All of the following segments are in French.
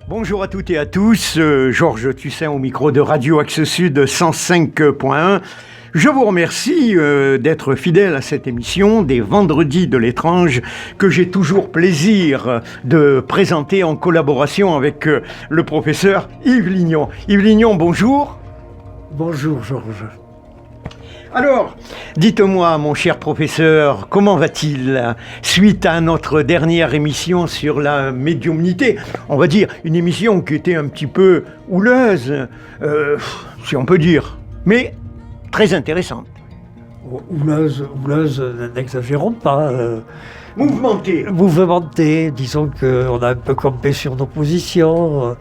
Bonjour à toutes et à tous, Georges Tussin au micro de Radio Axe Sud 105.1. Je vous remercie d'être fidèle à cette émission des Vendredis de l'étrange que j'ai toujours plaisir de présenter en collaboration avec le professeur Yves Lignon. Yves Lignon, bonjour. Bonjour Georges. Alors, dites-moi, mon cher professeur, comment va-t-il suite à notre dernière émission sur la médiumnité? On va dire une émission qui était un petit peu houleuse, si on peut dire, mais très intéressante. Houleuse, n'exagérons pas. Mouvementée, disons qu'on a un peu campé sur nos positions.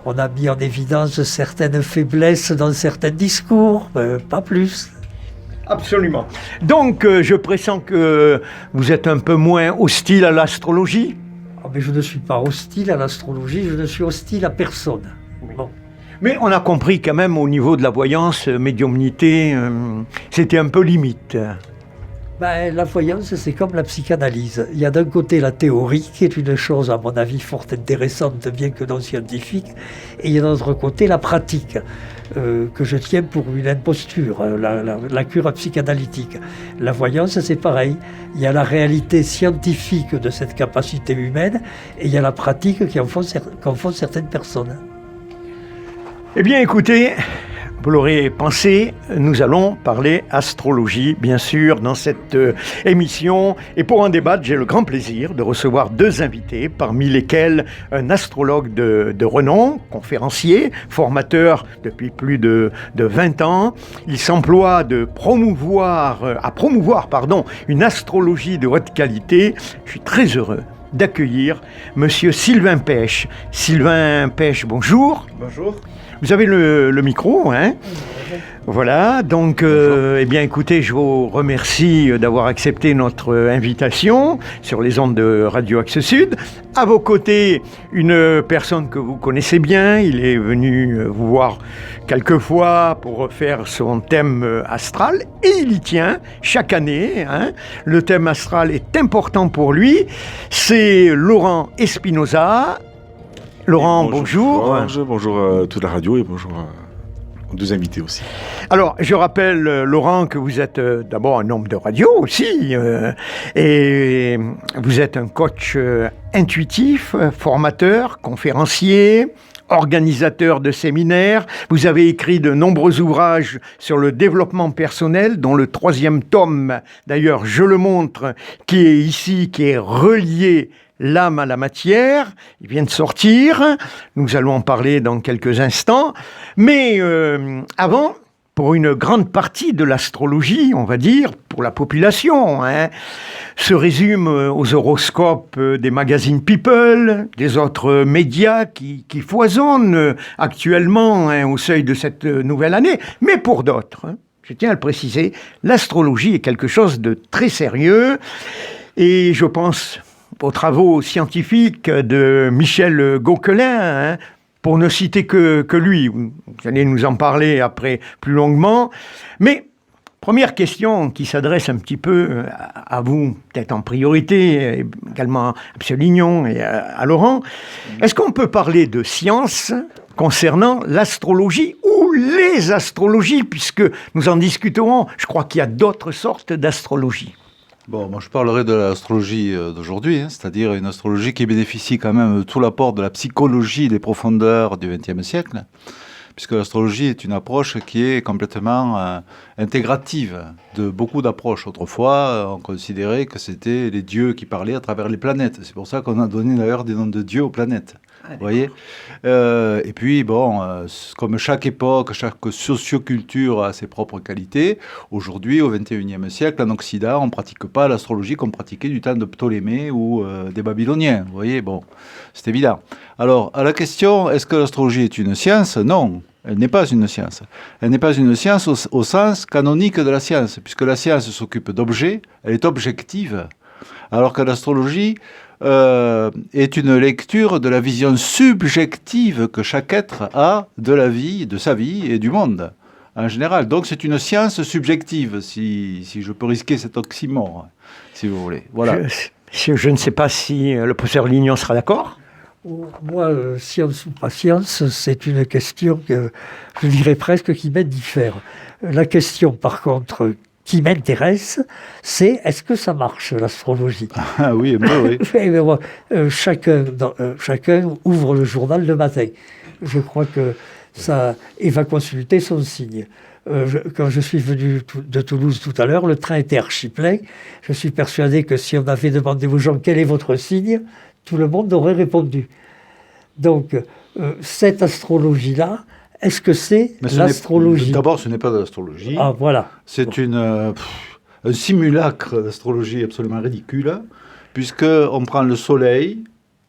On a mis en évidence certaines faiblesses dans certains discours, pas plus. Absolument. Donc, je pressens que vous êtes un peu moins hostile à l'astrologie. Mais je ne suis pas hostile à l'astrologie, je ne suis hostile à personne. Oui. Bon. Mais on a compris quand même au niveau de la voyance, médiumnité, c'était un peu limite. La voyance, c'est comme la psychanalyse. Il y a d'un côté la théorie, qui est une chose, à mon avis, fort intéressante, bien que non scientifique, et il y a d'un autre côté la pratique, que je tiens pour une imposture, la cure psychanalytique. La voyance, c'est pareil. Il y a la réalité scientifique de cette capacité humaine, et il y a la pratique qu'en font certaines personnes. Eh bien, écoutez, vous l'aurez pensé, nous allons parler astrologie, bien sûr, dans cette émission. Et pour en débattre, j'ai le grand plaisir de recevoir deux invités, parmi lesquels un astrologue de renom, conférencier, formateur depuis plus de 20 ans. Il s'emploie à promouvoir une astrologie de haute qualité. Je suis très heureux d'accueillir Monsieur Sylvain Pêche. Sylvain Pêche, bonjour. Bonjour. Vous avez le micro, hein? Voilà, donc, eh bien, écoutez, je vous remercie d'avoir accepté notre invitation sur les ondes de Radio Axe Sud. À vos côtés, une personne que vous connaissez bien, il est venu vous voir quelques fois pour faire son thème astral, et il y tient chaque année, hein. Le thème astral est important pour lui, c'est Laurent Espinosa. Laurent, bonjour. Georges, bonjour à toute la radio et bonjour aux deux invités aussi. Alors, je rappelle, Laurent, que vous êtes d'abord un homme de radio aussi, et vous êtes un coach intuitif, formateur, conférencier, organisateur de séminaires. Vous avez écrit de nombreux ouvrages sur le développement personnel, dont le 3e tome, d'ailleurs, je le montre, qui est ici, qui est relié L'âme à la matière, il vient de sortir, nous allons en parler dans quelques instants, mais avant, pour une grande partie de l'astrologie, on va dire, pour la population, hein, se résume aux horoscopes des magazines People, des autres médias qui foisonnent actuellement, hein, au seuil de cette nouvelle année, mais pour d'autres, hein, je tiens à le préciser, l'astrologie est quelque chose de très sérieux, et je pense aux travaux scientifiques de Michel Gauquelin, hein, pour ne citer que lui. Vous allez nous en parler après plus longuement. Mais première question qui s'adresse un petit peu à vous, peut-être en priorité, également à M. Lignon et à Laurent. Est-ce qu'on peut parler de science concernant l'astrologie ou les astrologies, puisque nous en discuterons? Je crois qu'il y a d'autres sortes d'astrologie. Bon, moi je parlerai de l'astrologie d'aujourd'hui, hein, c'est-à-dire une astrologie qui bénéficie quand même de tout l'apport de la psychologie des profondeurs du XXe siècle, puisque l'astrologie est une approche qui est complètement intégrative de beaucoup d'approches. Autrefois, on considérait que c'était les dieux qui parlaient à travers les planètes. C'est pour ça qu'on a donné d'ailleurs des noms de dieux aux planètes. Vous voyez, et puis, bon, comme chaque époque, chaque socioculture a ses propres qualités, aujourd'hui, au XXIe siècle, en Occident, on ne pratique pas l'astrologie qu'on pratiquait du temps de Ptolémée ou des Babyloniens. Vous voyez, bon, c'est évident. Alors, à la question, est-ce que l'astrologie est une science? Non, elle n'est pas une science. Elle n'est pas une science au sens canonique de la science, puisque la science s'occupe d'objets, elle est objective, alors que l'astrologie est une lecture de la vision subjective que chaque être a de la vie, de sa vie et du monde en général. Donc c'est une science subjective, si je peux risquer cet oxymore, si vous voulez. Voilà. Je ne sais pas si le professeur Lignon sera d'accord. Moi, science ou pas science, c'est une question que je dirais presque qui m'indiffère. La question, par contre, qui m'intéresse, c'est est-ce que ça marche, l'astrologie? Ah oui, oui. Mais moi, chacun ouvre le journal le matin. Je crois que ça, et va consulter son signe. Quand je suis venu de Toulouse tout à l'heure, le train était archi plein. Je suis persuadé que si on avait demandé aux gens quel est votre signe, tout le monde aurait répondu. Donc, cette astrologie-là, est-ce que c'est l'astrologie? D'abord, ce n'est pas de l'astrologie. Ah, voilà. C'est un simulacre d'astrologie absolument ridicule, puisqu'on prend le soleil,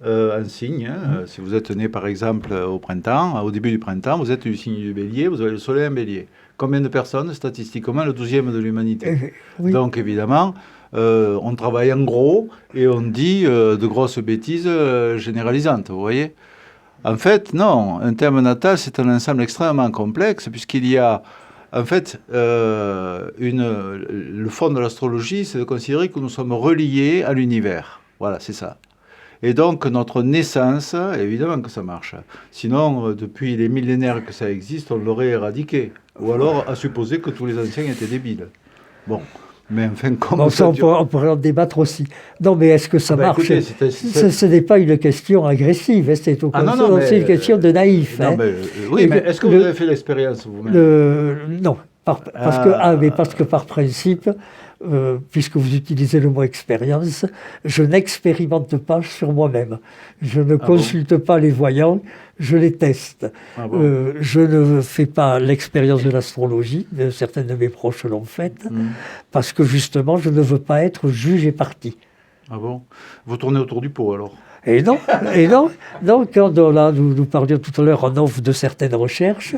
un signe. Si vous êtes né, par exemple, au printemps, au début du printemps, vous êtes du signe du bélier, vous avez le soleil en bélier. Combien de personnes, statistiquement, le 12e de l'humanité? Oui. Donc, évidemment, on travaille en gros et on dit de grosses bêtises généralisantes, vous voyez? En fait, non. Un thème natal, c'est un ensemble extrêmement complexe, puisqu'il y a, en fait, le fond de l'astrologie, c'est de considérer que nous sommes reliés à l'univers. Voilà, c'est ça. Et donc, notre naissance, évidemment que ça marche. Sinon, depuis les millénaires que ça existe, on l'aurait éradiqué. Ou alors, à supposer que tous les anciens étaient débiles. Bon. Mais enfin, comment ça, on pourrait en débattre aussi. Non, mais est-ce que ça marche? Écoutez, ce n'est pas une question agressive, c'est au contraire, c'est une question de naïf. Oui, mais est-ce que vous avez fait l'expérience vous-même? Non, parce que par principe, puisque vous utilisez le mot expérience, je n'expérimente pas sur moi-même. Je ne consulte pas les voyants, je les teste. Je ne fais pas l'expérience de l'astrologie, certains de mes proches l'ont faite, parce que justement, je ne veux pas être juge et parti. Ah bon? Vous tournez autour du pot alors? Et non, quand nous parlions tout à l'heure en off de certaines recherches,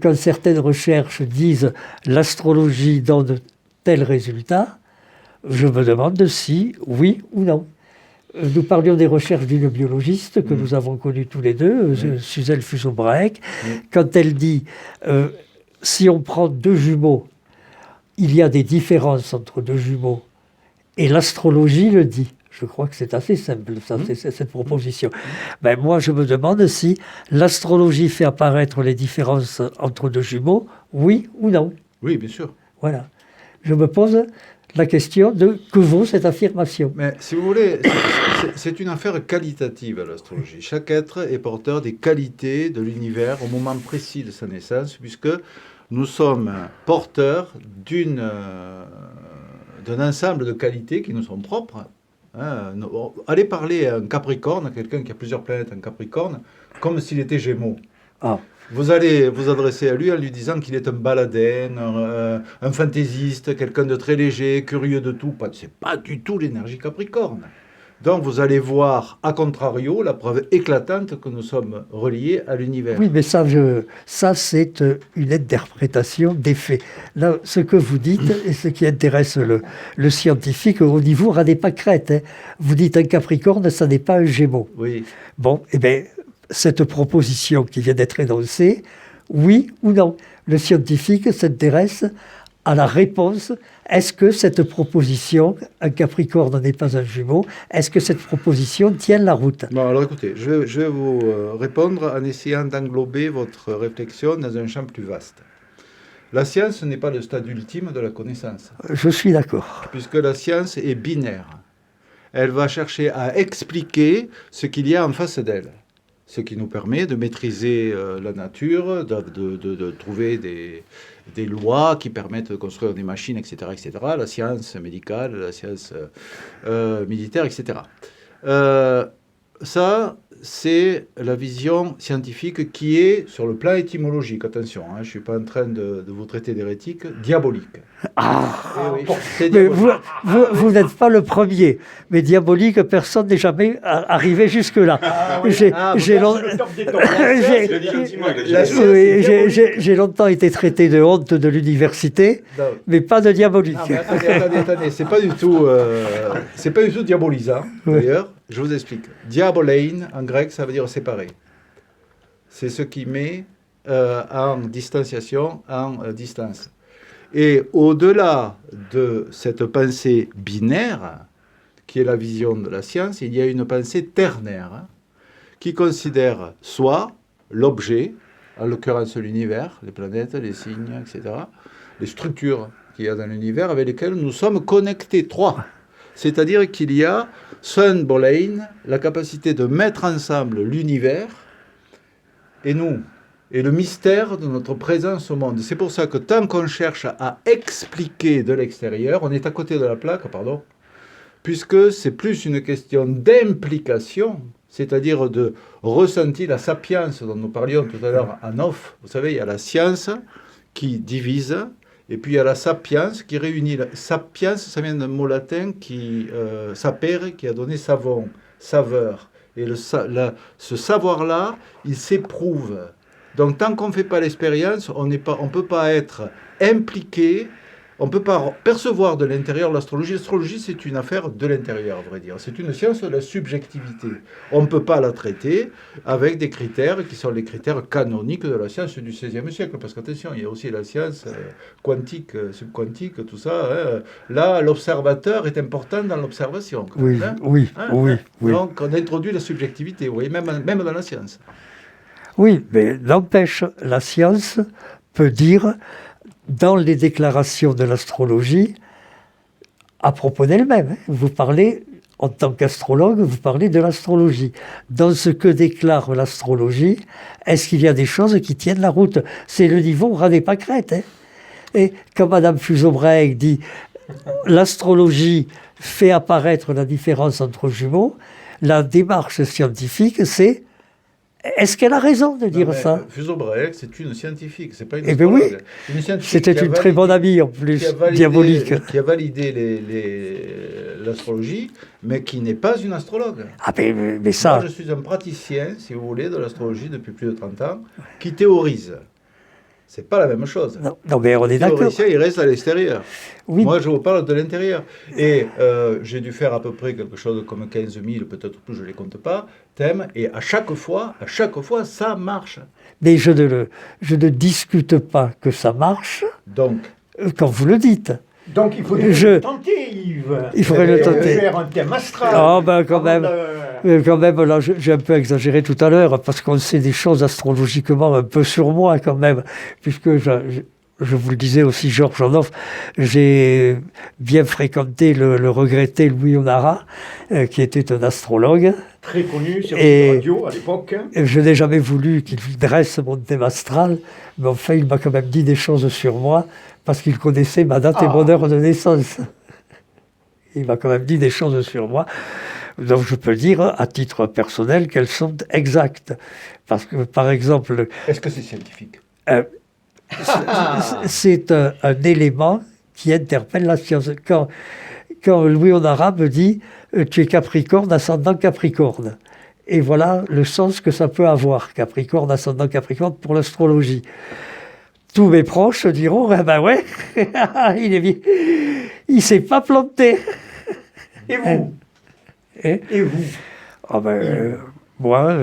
quand certaines recherches disent l'astrologie donne tel résultat, je me demande si oui ou non. Nous parlions des recherches d'une biologiste que nous avons connue tous les deux, Suzel Fuso-Braek, quand elle dit si on prend deux jumeaux, il y a des différences entre deux jumeaux, et l'astrologie le dit. Je crois que c'est assez simple, ça, cette proposition. Ben, moi, je me demande si l'astrologie fait apparaître les différences entre deux jumeaux, oui ou non. Oui, bien sûr. Voilà. Je me pose la question de que vaut cette affirmation. Mais si vous voulez, c'est une affaire qualitative, l'astrologie. Chaque être est porteur des qualités de l'univers au moment précis de sa naissance, puisque nous sommes porteurs d'un ensemble de qualités qui nous sont propres. Allez parler à un Capricorne, à quelqu'un qui a plusieurs planètes en Capricorne, comme s'il était Gémeaux. Ah. Vous allez vous adresser à lui en lui disant qu'il est un baladin, un fantaisiste, quelqu'un de très léger, curieux de tout. C'est pas du tout l'énergie Capricorne. Donc vous allez voir, à contrario, la preuve éclatante que nous sommes reliés à l'univers. Oui, mais ça c'est une interprétation des faits. Là, ce que vous dites, et ce qui intéresse le scientifique, au niveau ras des pâquerettes, hein. Vous dites un Capricorne, ça n'est pas un Gémeaux. Oui. Bon, eh bien, cette proposition qui vient d'être énoncée, oui ou non? Le scientifique s'intéresse à la réponse. Est-ce que cette proposition, un Capricorne n'est pas un Jumeau, est-ce que cette proposition tient la route? Bon, alors écoutez, je vais vous répondre en essayant d'englober votre réflexion dans un champ plus vaste. La science n'est pas le stade ultime de la connaissance. Je suis d'accord. Puisque la science est binaire. Elle va chercher à expliquer ce qu'il y a en face d'elle. Ce qui nous permet de maîtriser la nature, de trouver des lois qui permettent de construire des machines, etc., etc., la science médicale, la science militaire, etc. Ça, c'est la vision scientifique qui est, sur le plan étymologique, attention, je ne suis pas en train de vous traiter d'hérétique, diabolique. Oui, c'est diabolique. Mais vous n'êtes pas le premier, mais diabolique, personne n'est jamais arrivé jusque-là. J'ai longtemps été traité de honte de l'université, mais pas de diabolique. Non, mais attendez, c'est pas du tout diabolisant, d'ailleurs. Je vous explique. Diabolein, en grec, ça veut dire séparer. C'est ce qui met en distanciation, en distance. Et au-delà de cette pensée binaire, qui est la vision de la science, il y a une pensée ternaire, qui considère soit l'objet, en l'occurrence l'univers, les planètes, les signes, etc., les structures qu'il y a dans l'univers avec lesquelles nous sommes connectés. 3. C'est-à-dire qu'il y a Sun Boleyn, la capacité de mettre ensemble l'univers et nous, et le mystère de notre présence au monde. C'est pour ça que tant qu'on cherche à expliquer de l'extérieur, on est à côté de la plaque, pardon, puisque c'est plus une question d'implication, c'est-à-dire de ressenti, la sapience dont nous parlions tout à l'heure en off. Vous savez, il y a la science qui divise, et puis il y a la sapiens qui réunit. Sapiens, ça vient d'un mot latin qui sapere, qui a donné savon, saveur. Et ce savoir-là, il s'éprouve. Donc tant qu'on ne fait pas l'expérience, on ne peut pas être impliqué, on ne peut pas percevoir de l'intérieur l'astrologie. L'astrologie, c'est une affaire de l'intérieur, à vrai dire. C'est une science de la subjectivité. On ne peut pas la traiter avec des critères qui sont les critères canoniques de la science du XVIe siècle. Parce qu'attention, il y a aussi la science quantique, subquantique, tout ça. Hein. Là, l'observateur est important dans l'observation. Oui, hein. oui, Hein, oui, hein. oui. Donc, on introduit la subjectivité, vous voyez, même dans la science. Oui, mais n'empêche, la science peut dire, dans les déclarations de l'astrologie, à propos d'elle-même, hein, vous parlez, en tant qu'astrologue, vous parlez de l'astrologie. Dans ce que déclare l'astrologie, est-ce qu'il y a des choses qui tiennent la route? C'est le niveau ras des pâquerettes. Hein. Et quand Madame Fuseau-Breg dit l'astrologie fait apparaître la différence entre jumeaux, la démarche scientifique, c'est est-ce qu'elle a raison de dire ça? Fuseau-Breg, c'est une scientifique, c'est pas une Eh bien astrologue. oui, Une scientifique c'était une très bonne amie en plus, diabolique. Qui a validé l'astrologie, mais qui n'est pas une astrologue. Ah mais ça... Moi, je suis un praticien, si vous voulez, de l'astrologie depuis plus de 30 ans, qui théorise. C'est pas la même chose. Non mais on est d'accord. Le théoricien, il reste à l'extérieur. Oui. Moi, je vous parle de l'intérieur. Et j'ai dû faire à peu près quelque chose comme 15 000, peut-être plus, je ne les compte pas, thèmes. Et à chaque fois, ça marche. Mais je ne discute pas que ça marche Donc, quand vous le dites. Donc il faut le tenter, Yves. Il faudrait le tenter. Faire un thème astral. Ah ben quand même, là, j'ai un peu exagéré tout à l'heure, parce qu'on sait des choses astrologiquement un peu sur moi quand même, puisque je vous le disais aussi, Georges Jonoff, j'ai bien fréquenté le regretté Louis Onara, qui était un astrologue. Très connu sur la radio à l'époque. Et je n'ai jamais voulu qu'il dresse mon thème astral, mais enfin, il m'a quand même dit des choses sur moi, parce qu'il connaissait ma date et mon heure de naissance. Il m'a quand même dit des choses sur moi. Donc je peux dire, à titre personnel, qu'elles sont exactes. Parce que, par exemple... Est-ce que c'est scientifique? C'est un élément qui interpelle la science. Quand Louis Onara me dit « tu es Capricorne, ascendant Capricorne », et voilà le sens que ça peut avoir, Capricorne, ascendant Capricorne, pour l'astrologie. Tous mes proches diront « ah ben ouais, il s'est pas planté ». Et vous? Et vous? Ah ben, moi,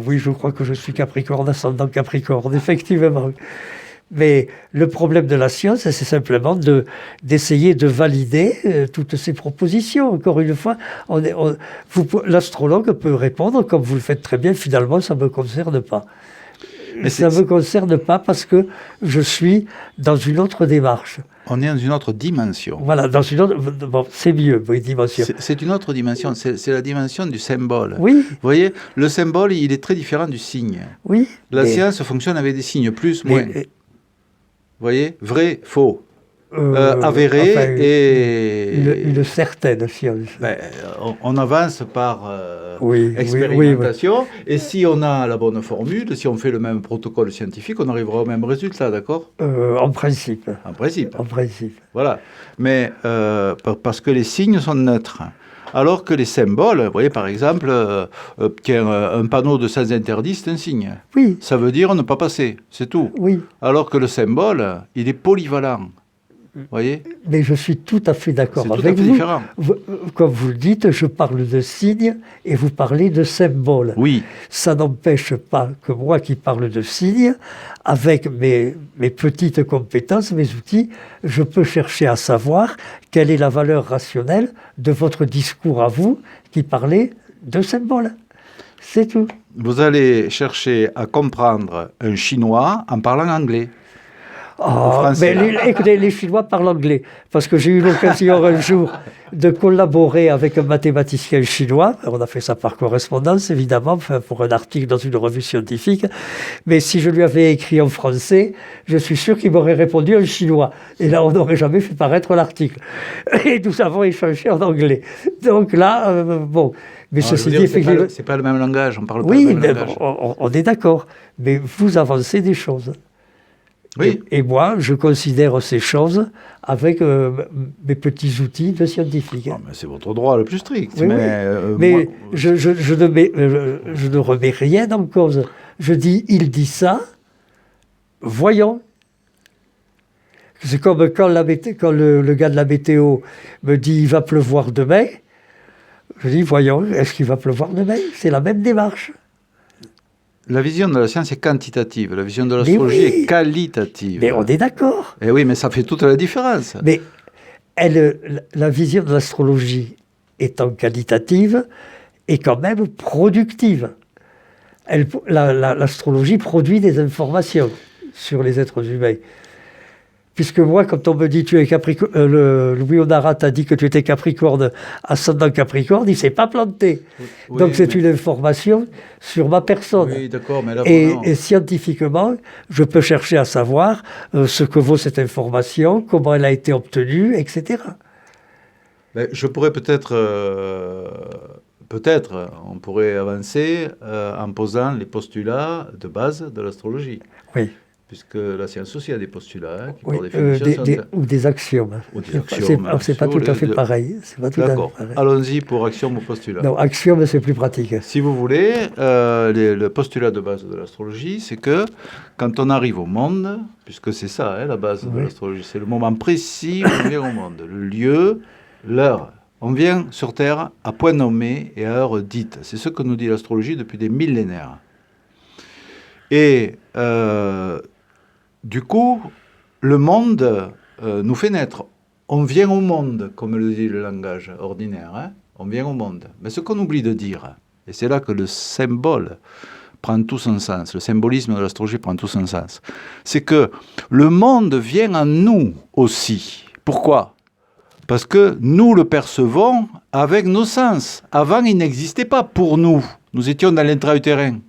oui, je crois que je suis Capricorne, ascendant Capricorne, effectivement. Mais le problème de la science, c'est simplement d'essayer de valider toutes ces propositions. Encore une fois, l'astrologue peut répondre, comme vous le faites très bien, finalement, ça ne me concerne pas. Mais ça ne me concerne pas parce que je suis dans une autre démarche. On est dans une autre dimension. Voilà, dans une autre... Bon, c'est mieux, oui, dimension. C'est une autre dimension, c'est la dimension du symbole. Oui. Vous voyez, le symbole, il est très différent du signe. Oui. La science fonctionne avec des signes, plus, moins. Vous voyez, vrai, faux. Avéré enfin, et... Une certaine science. Ben, on avance par oui, expérimentation, et si on a la bonne formule, si on fait le même protocole scientifique, on arrivera au même résultat, d'accord? En principe. En principe. En principe. Voilà. Mais parce que les signes sont neutres. Alors que les symboles, vous voyez par exemple, un panneau de sens interdit, c'est un signe. Oui. Ça veut dire ne pas passer, c'est tout. Oui. Alors que le symbole, il est polyvalent. Vous voyez? Mais je suis tout à fait d'accord avec vous. C'est tout à fait différent. Comme vous le dites, je parle de signes et vous parlez de symboles. Oui. Ça n'empêche pas que moi qui parle de signes, avec mes petites compétences, mes outils, je peux chercher à savoir quelle est la valeur rationnelle de votre discours à vous qui parlez de symboles. C'est tout. Vous allez chercher à comprendre un chinois en parlant anglais. Mais écoutez, les Chinois parlent anglais, parce que j'ai eu l'occasion un jour de collaborer avec un mathématicien chinois. On a fait ça par correspondance, évidemment, pour un article dans une revue scientifique. Mais si je lui avais écrit en français, je suis sûr qu'il m'aurait répondu en chinois. Et là, on n'aurait jamais fait paraître l'article. Et nous avons échangé en anglais. Donc là, bon... Mais ceci dit, effectivement... C'est pas le même langage, on parle pas oui, le même langage. On est d'accord. Mais vous avancez des choses. Oui. Et moi, je considère ces choses avec mes petits outils de scientifique. Oh, mais c'est votre droit le plus strict. Oui, mais moi, je ne remets rien en cause. Je dis, il dit ça, voyons. C'est comme quand le gars de la météo me dit, il va pleuvoir demain. Je dis, voyons, est-ce qu'il va pleuvoir demain? C'est la même démarche. La vision de la science est quantitative, la vision de l'astrologie est qualitative. Mais on est d'accord. Et oui, mais ça fait toute la différence. Mais la vision de l'astrologie étant qualitative est quand même productive. L'astrologie produit des informations sur les êtres humains. Puisque moi, quand on me dit tu es Capricorne, Louis Honara t'a dit que tu étais Capricorne, ascendant Capricorne, il ne s'est pas planté. Oui, donc c'est une information sur ma personne. Oui, d'accord, mais là, et scientifiquement, je peux chercher à savoir ce que vaut cette information, comment elle a été obtenue, etc. Ben, je pourrais peut-être, on pourrait avancer en posant les postulats de base de l'astrologie. Oui. Puisque la science aussi a des postulats qui, oui, par définition, ou des axiomes. Ou des axiomes. C'est pas tout à fait pareil. D'accord. Allons-y pour axiome ou postulat. Non, axiome, c'est plus pratique. Si vous voulez, le postulat de base de l'astrologie, c'est que quand on arrive au monde, puisque c'est ça, la base de l'astrologie, c'est le moment précis où on vient au monde, le lieu, l'heure. On vient sur Terre à point nommé et à heure dite. C'est ce que nous dit l'astrologie depuis des millénaires. Et du coup, le monde nous fait naître. On vient au monde, comme le dit le langage ordinaire. Hein, on vient au monde. Mais ce qu'on oublie de dire, et c'est là que le symbole prend tout son sens, le symbolisme de l'astrologie prend tout son sens, c'est que le monde vient en nous aussi. Pourquoi ? Parce que nous le percevons avec nos sens. Avant, il n'existait pas pour nous. Nous étions dans l'intra-utérin.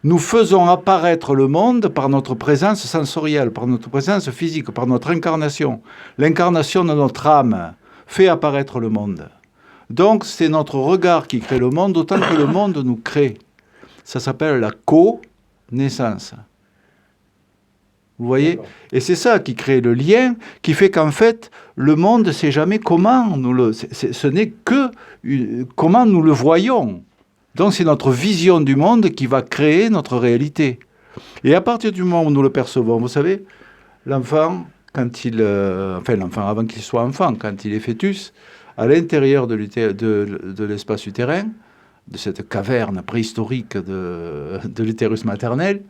Nous faisons apparaître le monde par notre présence sensorielle, par notre présence physique, par notre incarnation. L'incarnation de notre âme fait apparaître le monde. Donc, c'est notre regard qui crée le monde, autant que le monde nous crée. Ça s'appelle la connaissance. Vous voyez ? Et c'est ça qui crée le lien, qui fait qu'en fait, le monde, c'est jamais comment ce n'est que comment nous le voyons. Donc c'est notre vision du monde qui va créer notre réalité. Et à partir du moment où nous le percevons, vous savez, l'enfant, l'enfant avant qu'il soit enfant, quand il est fœtus, à l'intérieur de l'espace utérin, de cette caverne préhistorique de l'utérus maternel,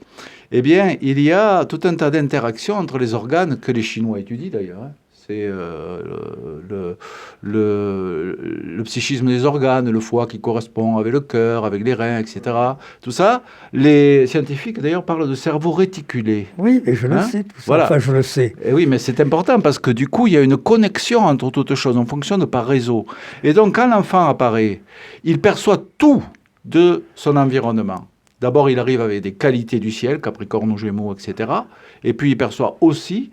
eh bien, il y a tout un tas d'interactions entre les organes que les Chinois étudient d'ailleurs. Hein. C'est le psychisme des organes, le foie qui correspond avec le cœur, avec les reins, etc. Tout ça, les scientifiques d'ailleurs parlent de cerveau réticulé. Oui, mais je le sais, tout ça. Voilà. Enfin, je le sais. Et oui, mais c'est important parce que du coup, il y a une connexion entre toutes choses. On fonctionne par réseau. Et donc, quand l'enfant apparaît, il perçoit tout de son environnement. D'abord, il arrive avec des qualités du ciel, Capricorne ou Gémeaux, etc. Et puis, il perçoit aussi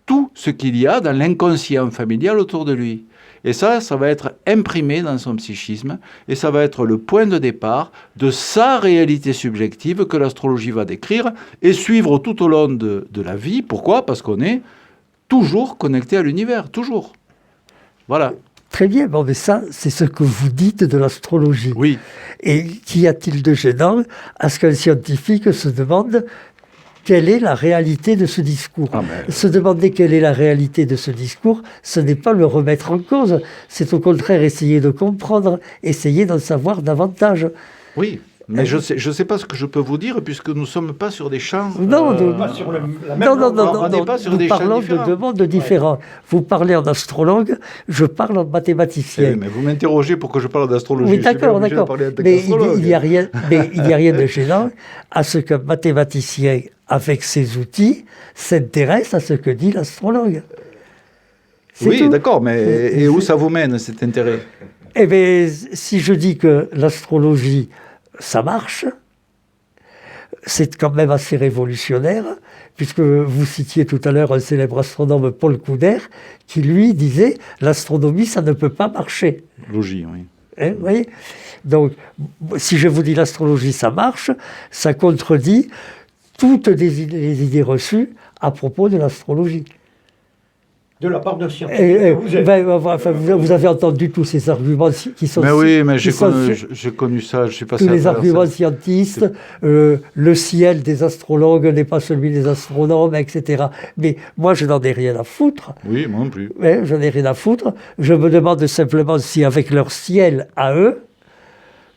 tout ce qu'il y a dans l'inconscient familial autour de lui. Et ça va être imprimé dans son psychisme, et ça va être le point de départ de sa réalité subjective que l'astrologie va décrire et suivre tout au long de la vie. Pourquoi ? Parce qu'on est toujours connecté à l'univers, toujours. Voilà. Très bien, bon, mais ça, c'est ce que vous dites de l'astrologie. Oui. Et qu'y a-t-il de gênant à ce qu'un scientifique se demande quelle est la réalité de ce discours ? Se demander quelle est la réalité de ce discours, ce n'est pas le remettre en cause, c'est au contraire essayer de comprendre, essayer d'en savoir davantage. Oui, Mais je sais pas ce que je peux vous dire, puisque nous ne sommes pas sur des champs... Non, Pas sur la même non, on n'est pas sur nous des champs parlons de différents. deux mondes différents. Vous parlez en astrologue, je parle en mathématicien. Mais vous m'interrogez pour que je parle d'astrologie. Oui, Je suis bien d'accord, obligé de d'accord. parler en tant Mais qu'astrologue. il n'y a rien de gênant à ce qu'un mathématicien, avec ses outils, s'intéresse à ce que dit l'astrologue. C'est Oui, tout. d'accord, mais et où ça vous mène, cet intérêt? Eh bien, si je dis que l'astrologie, ça marche, c'est quand même assez révolutionnaire, puisque vous citiez tout à l'heure un célèbre astronome, Paul Couder, qui lui disait « l'astronomie, ça ne peut pas marcher ». Logie, oui. Hein, vous voyez. Donc, si je vous dis l'astrologie, ça marche, ça contredit toutes les idées reçues à propos de l'astrologie. De la part d'un scientifique. Vous avez entendu tous ces arguments qui sont... Mais oui, mais j'ai qui connu ça, je suis passé tous à les travers arguments ça. scientistes, le ciel des astrologues n'est pas celui des astronomes, etc. Mais moi, je n'en ai rien à foutre. Oui, moi non plus. Ouais, je n'ai rien à foutre. Je me demande simplement si, avec leur ciel à eux,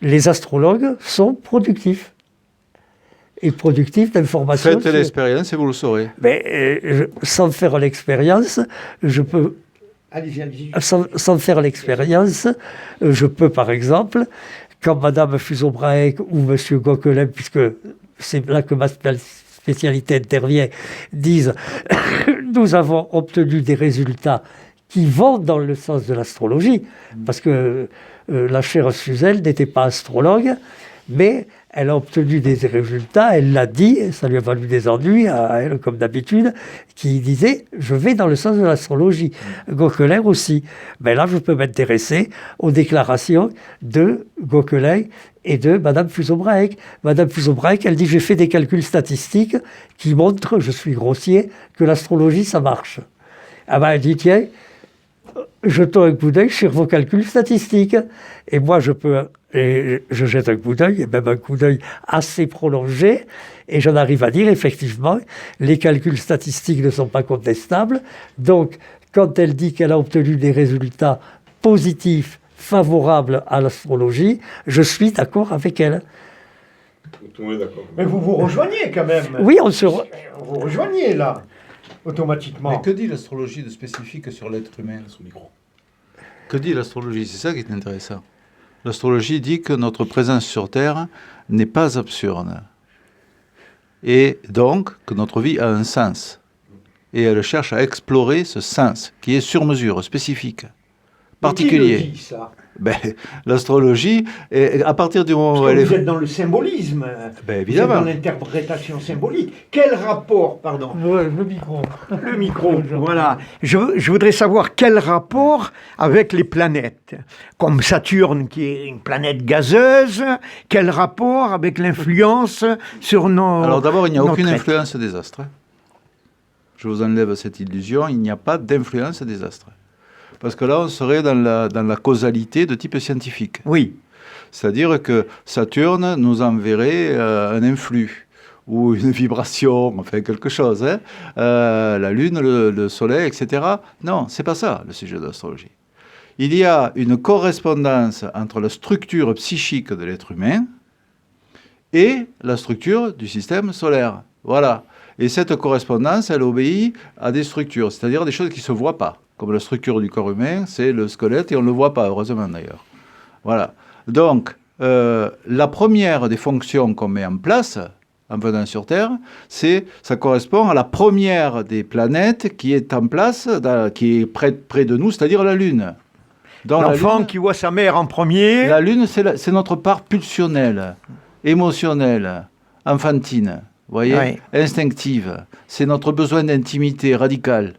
les astrologues sont productifs. Et productifs d'informations. Faites l'expérience et vous le saurez. Mais sans faire l'expérience, je peux... Allez-y. Sans faire l'expérience, je peux par exemple, quand Madame Fuseau-Braec ou Monsieur Gauquelin, puisque c'est là que ma spécialité intervient, disent « nous avons obtenu des résultats qui vont dans le sens de l'astrologie », parce que la chère Suzel n'était pas astrologue, mais elle a obtenu des résultats, elle l'a dit, ça lui a valu des ennuis, à elle comme d'habitude, qui disait « je vais dans le sens de l'astrologie ». Gauquelin aussi. Mais là, je peux m'intéresser aux déclarations de Gauquelin et de Madame Fuseau-Braec. Madame Fuseau-Braec, elle dit « j'ai fait des calculs statistiques qui montrent, je suis grossier, que l'astrologie, ça marche ». Ah ben, elle dit « tiens, jetons un coup d'œil sur vos calculs statistiques ». Et moi, je jette un coup d'œil, et même un coup d'œil assez prolongé, et j'en arrive à dire, effectivement, les calculs statistiques ne sont pas contestables. Donc, quand elle dit qu'elle a obtenu des résultats positifs, favorables à l'astrologie, je suis d'accord avec elle. Tout le monde est d'accord. Mais vous rejoignez quand même. Oui, Vous rejoignez là, automatiquement. Mais que dit l'astrologie de spécifique sur l'être humain, son micro? Que dit l'astrologie? C'est ça qui est intéressant. L'astrologie dit que notre présence sur Terre n'est pas absurde. Et donc que notre vie a un sens. Et elle cherche à explorer ce sens, qui est sur mesure, spécifique, particulier. Qui le dit, ça? Ben, l'astrologie, à partir du moment Parce où que elle vous est... êtes dans le symbolisme. Ben, Vous évidemment. êtes dans l'interprétation symbolique. Quel rapport, pardon, le micro. le micro, voilà. Je voudrais savoir quel rapport avec les planètes, comme Saturne qui est une planète gazeuse, quel rapport avec l'influence sur nos... Alors d'abord, il n'y a notre aucune être. influence des astres. Je vous enlève cette illusion, il n'y a pas d'influence des astres. Parce que là, on serait dans la causalité de type scientifique. Oui. C'est-à-dire que Saturne nous enverrait un influx ou une vibration, enfin quelque chose. Hein. La Lune, le Soleil, etc. Non, c'est pas ça le sujet de l'astrologie. Il y a une correspondance entre la structure psychique de l'être humain et la structure du système solaire. Voilà. Et cette correspondance, elle obéit à des structures, c'est-à-dire des choses qui ne se voient pas. Comme la structure du corps humain, c'est le squelette et on ne le voit pas, heureusement d'ailleurs. Voilà. Donc, la première des fonctions qu'on met en place en venant sur Terre, ça correspond à la première des planètes qui est en place, qui est près de nous, c'est-à-dire la Lune. L'enfant qui voit sa mère en premier. La Lune, c'est notre part pulsionnelle, émotionnelle, enfantine, vous voyez, Oui. instinctive. C'est notre besoin d'intimité radicale.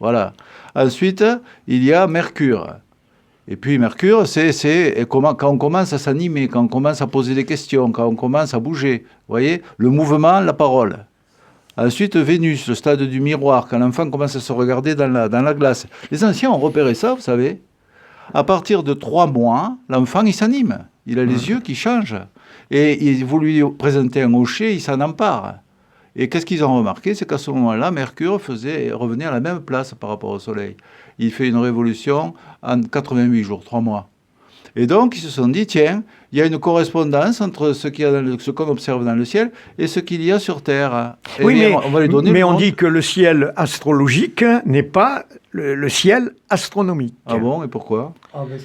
Voilà. Ensuite, il y a Mercure. Et puis Mercure, c'est quand on commence à s'animer, quand on commence à poser des questions, quand on commence à bouger. Vous voyez, le mouvement, la parole. Ensuite, Vénus, le stade du miroir, quand l'enfant commence à se regarder dans la glace. Les anciens ont repéré ça, vous savez. À partir de 3 mois, l'enfant, il s'anime. Il a les yeux qui changent. Et vous lui présentez un hocher, il s'en empare. Et qu'est-ce qu'ils ont remarqué? C'est qu'à ce moment-là, Mercure revenait à la même place par rapport au Soleil. Il fait une révolution en 88 jours, 3 mois. Et donc, ils se sont dit, tiens, il y a une correspondance entre ce qu'on observe dans le ciel et ce qu'il y a sur Terre. Et Oui, mais on va lui donner mais le on nom. dit que le ciel astrologique n'est pas le ciel astronomique. Ah bon, et pourquoi? Ah, mais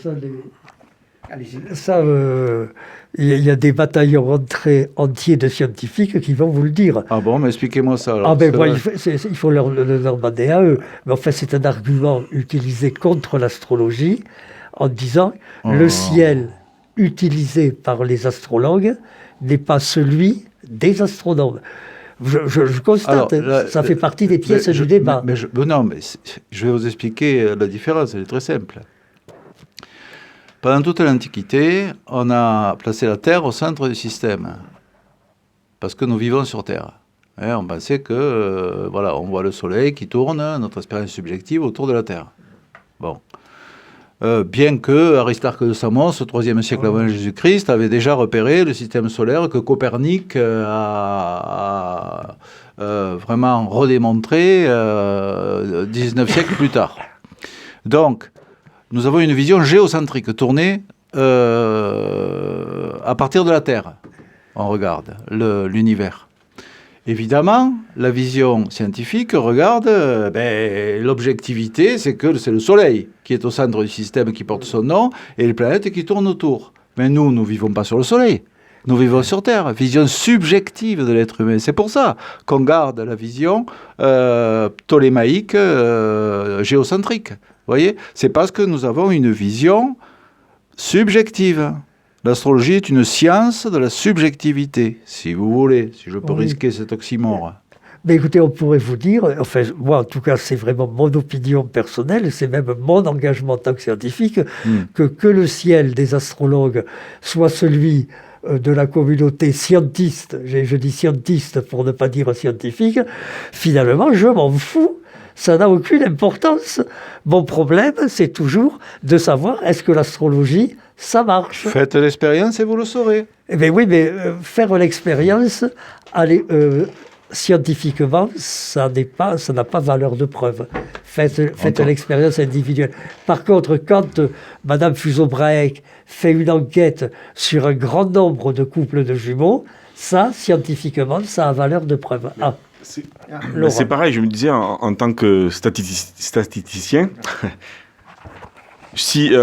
ça, il y a des bataillons entiers de scientifiques qui vont vous le dire. Ah bon, mais expliquez-moi ça. Alors, Ah ben, parce que il faut leur demander à eux. Mais en fait, c'est un argument utilisé contre l'astrologie en disant le ciel utilisé par les astrologues n'est pas celui des astronomes. Je constate, ça fait partie des pièces du débat. Non, mais je vais vous expliquer la différence, elle est très simple. Pendant toute l'Antiquité, on a placé la Terre au centre du système, parce que nous vivons sur Terre. On pensait que, voilà, on voit le Soleil qui tourne, notre expérience subjective autour de la Terre. Bon. Bien que Aristarque de Samos, au IIIe siècle avant Jésus-Christ, avait déjà repéré le système solaire que Copernic a vraiment redémontré 19 siècles plus tard. Donc, nous avons une vision géocentrique, tournée à partir de la Terre. On regarde l'univers. Évidemment, la vision scientifique regarde l'objectivité, c'est que c'est le Soleil qui est au centre du système qui porte son nom et les planètes qui tournent autour. Mais nous ne vivons pas sur le Soleil. Nous vivons sur Terre, vision subjective de l'être humain. C'est pour ça qu'on garde la vision ptolémaïque, géocentrique. Vous voyez, c'est parce que nous avons une vision subjective. L'astrologie est une science de la subjectivité, si vous voulez, si je peux risquer cet oxymore. Mais écoutez, on pourrait vous dire, enfin, moi en tout cas, c'est vraiment mon opinion personnelle, c'est même mon engagement en tant que scientifique, que le ciel des astrologues soit celui de la communauté scientiste, je dis scientiste pour ne pas dire scientifique, finalement, je m'en fous. Ça n'a aucune importance. Mon problème, c'est toujours de savoir est-ce que l'astrologie, ça marche. Faites l'expérience et vous le saurez. Eh bien oui, mais faire l'expérience, scientifiquement, ça n'a pas valeur de preuve. Faites l'expérience individuelle. Par contre, quand Madame Fuso-Braek fait une enquête sur un grand nombre de couples de jumeaux, ça, scientifiquement, ça a valeur de preuve. C'est pareil, je me disais, en tant que statisticien, si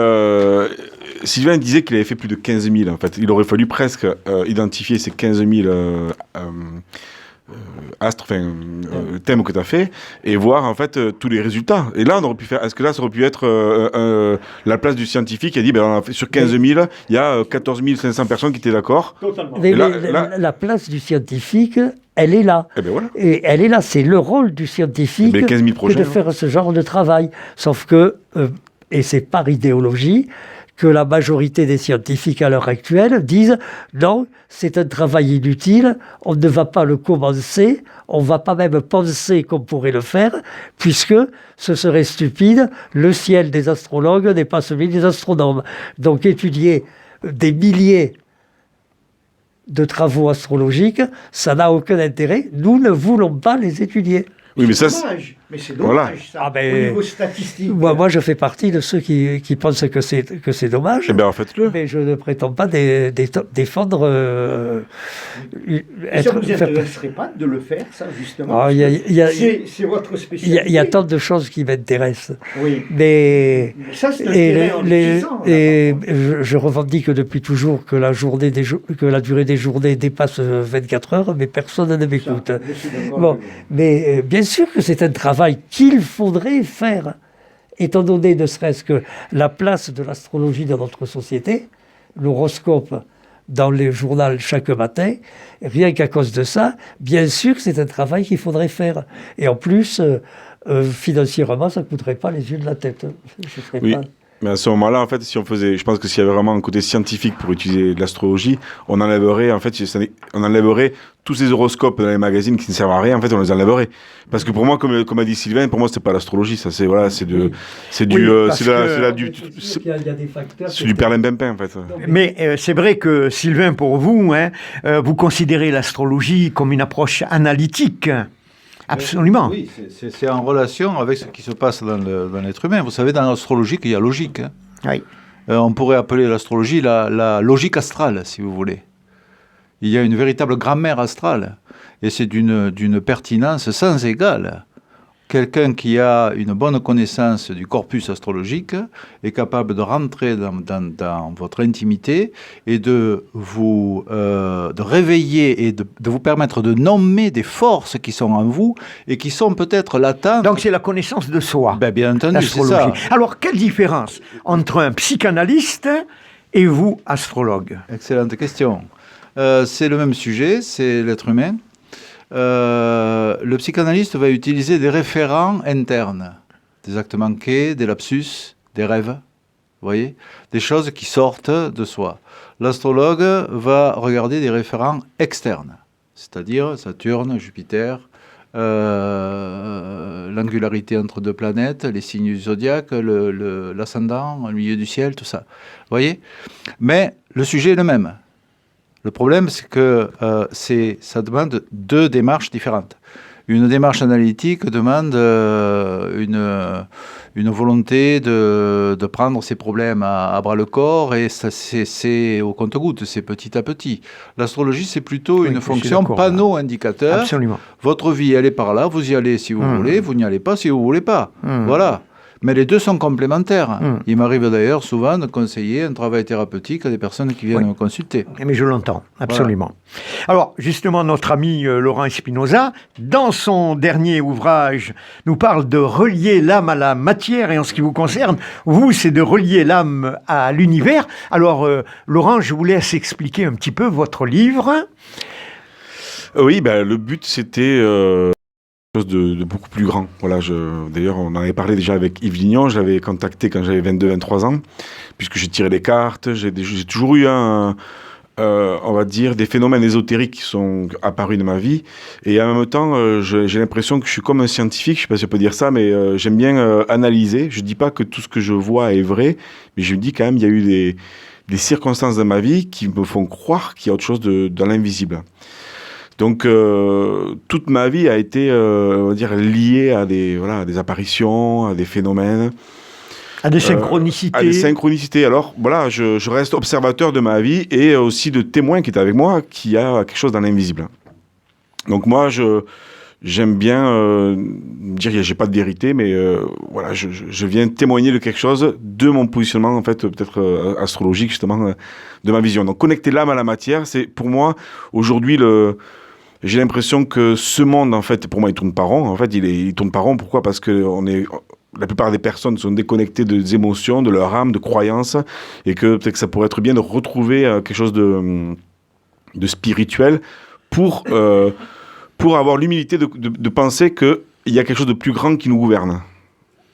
Sylvain disait qu'il avait fait plus de 15 000, en fait, il aurait fallu presque identifier ces 15 000 astres, thèmes que tu as fait, et voir en fait tous les résultats. Et là, on aurait pu faire. Est-ce que là, ça aurait pu être la place du scientifique qui a dit, on a fait sur 15 000, il y a 14 500 personnes qui étaient d'accord. Totalement. Mais la place du scientifique, elle est là. Et, voilà. Et elle est là, c'est le rôle du scientifique que de faire ce genre de travail. Sauf que, et c'est par idéologie, que la majorité des scientifiques à l'heure actuelle disent non, c'est un travail inutile, on ne va pas le commencer, on ne va pas même penser qu'on pourrait le faire, puisque ce serait stupide, le ciel des astrologues n'est pas celui des astronomes. Donc étudier des milliers de travaux astrologiques, ça n'a aucun intérêt, nous ne voulons pas les étudier. Oui, mais ça, mais c'est dommage, ça, au niveau statistique. Moi, je fais partie de ceux qui pensent que c'est dommage. Eh bien, faites-le. Mais je ne prétends pas défendre... Ça ne vous intéresserait pas de le faire, ça, justement? C'est votre spécialité. Il y a tant de choses qui m'intéressent. Oui. Mais ça, c'est je revendique depuis toujours que la durée des journées dépasse 24 heures, mais personne ne m'écoute. Bon, mais bien sûr que c'est un travail qu'il faudrait faire, étant donné ne serait-ce que la place de l'astrologie dans notre société, l'horoscope dans les journaux chaque matin, rien qu'à cause de ça, bien sûr que c'est un travail qu'il faudrait faire. Et en plus, financièrement, ça ne coûterait pas les yeux de la tête. Mais à ce moment-là, en fait, si on faisait, je pense que s'il y avait vraiment un côté scientifique pour utiliser l'astrologie, on enlèverait tous ces horoscopes dans les magazines qui ne servent à rien. En fait, on les enlèverait. Parce que pour moi, comme a dit Sylvain, pour moi, c'est pas l'astrologie. Ça, c'est du perlimpinpin, en fait. Mais c'est vrai que Sylvain, pour vous, vous considérez l'astrologie comme une approche analytique. Absolument. Oui, c'est en relation avec ce qui se passe dans l'être humain. Vous savez, dans l'astrologie, il y a logique. Oui. On pourrait appeler l'astrologie la logique astrale, si vous voulez. Il y a une véritable grammaire astrale, et c'est d'une pertinence sans égale. Quelqu'un qui a une bonne connaissance du corpus astrologique est capable de rentrer dans votre intimité et de vous de réveiller et de vous permettre de nommer des forces qui sont en vous et qui sont peut-être latentes. Donc c'est la connaissance de soi. Ben, bien entendu, c'est ça. Alors, quelle différence entre un psychanalyste et vous, astrologue? Excellente question. C'est le même sujet, c'est l'être humain. Le psychanalyste va utiliser des référents internes, des actes manqués, des lapsus, des rêves, vous voyez, des choses qui sortent de soi. L'astrologue va regarder des référents externes, c'est-à-dire Saturne, Jupiter, l'angularité entre deux planètes, les signes du zodiaque, l'ascendant, le milieu du ciel, tout ça. Vous voyez ? Mais le sujet est le même. Le problème, c'est que ça demande deux démarches différentes. Une démarche analytique demande une volonté de prendre ses problèmes à bras-le-corps, et ça, c'est au compte-gouttes, c'est petit à petit. L'astrologie, c'est plutôt une fonction panneau-indicateur. Absolument. Votre vie, elle est par là, vous y allez si vous voulez, vous n'y allez pas si vous ne voulez pas. Voilà. Mais les deux sont complémentaires. Il m'arrive d'ailleurs souvent de conseiller un travail thérapeutique à des personnes qui viennent me consulter. Mais je l'entends, absolument. Voilà. Alors, justement, notre ami Laurent Espinosa, dans son dernier ouvrage, nous parle de relier l'âme à la matière, et en ce qui vous concerne, vous, c'est de relier l'âme à l'univers. Alors, Laurent, je vous laisse expliquer un petit peu votre livre. Oui, le but, c'était... de beaucoup plus grand. Voilà, d'ailleurs, on en avait parlé déjà avec Yves Lignon, je l'avais contacté quand j'avais 22-23 ans, puisque j'ai tiré les cartes, j'ai toujours eu on va dire, des phénomènes ésotériques qui sont apparus dans ma vie, et en même temps, j'ai l'impression que je suis comme un scientifique, je sais pas si on peut dire ça, mais j'aime bien analyser. Je dis pas que tout ce que je vois est vrai, mais je me dis quand même, il y a eu des circonstances dans ma vie qui me font croire qu'il y a autre chose dans l'invisible. Donc, toute ma vie a été, on va dire, liée à des apparitions, à des phénomènes. À des synchronicités. À des synchronicités. Alors, voilà, je reste observateur de ma vie et aussi de témoin qui est avec moi, qui a quelque chose dans l'invisible. Donc, moi, j'aime bien dire que j'ai pas de vérité, mais voilà, je viens témoigner de quelque chose, de mon positionnement, en fait, peut-être astrologique, justement, de ma vision. Donc, connecter l'âme à la matière, c'est pour moi, aujourd'hui, j'ai l'impression que ce monde, en fait, pour moi, il tourne pas rond. En fait, il tourne pas rond. Pourquoi ? Parce que la plupart des personnes sont déconnectées des émotions, de leur âme, de croyances, et que peut-être que ça pourrait être bien de retrouver quelque chose de spirituel pour avoir l'humilité de penser qu'il y a quelque chose de plus grand qui nous gouverne.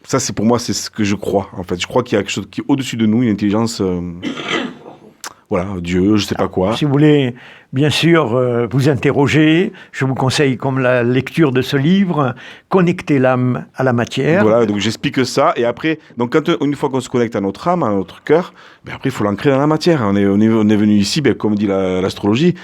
Ça, c'est pour moi, c'est ce que je crois, en fait. Je crois qu'il y a quelque chose qui est au-dessus de nous, une intelligence... Voilà, Dieu, je sais pas quoi. Si vous voulez, bien sûr, vous interroger, je vous conseille, comme la lecture de ce livre, connecter l'âme à la matière. Voilà, donc j'explique ça, et après, donc une fois qu'on se connecte à notre âme, à notre cœur, après il faut l'ancrer dans la matière. On est venu ici, comme dit l'astrologie,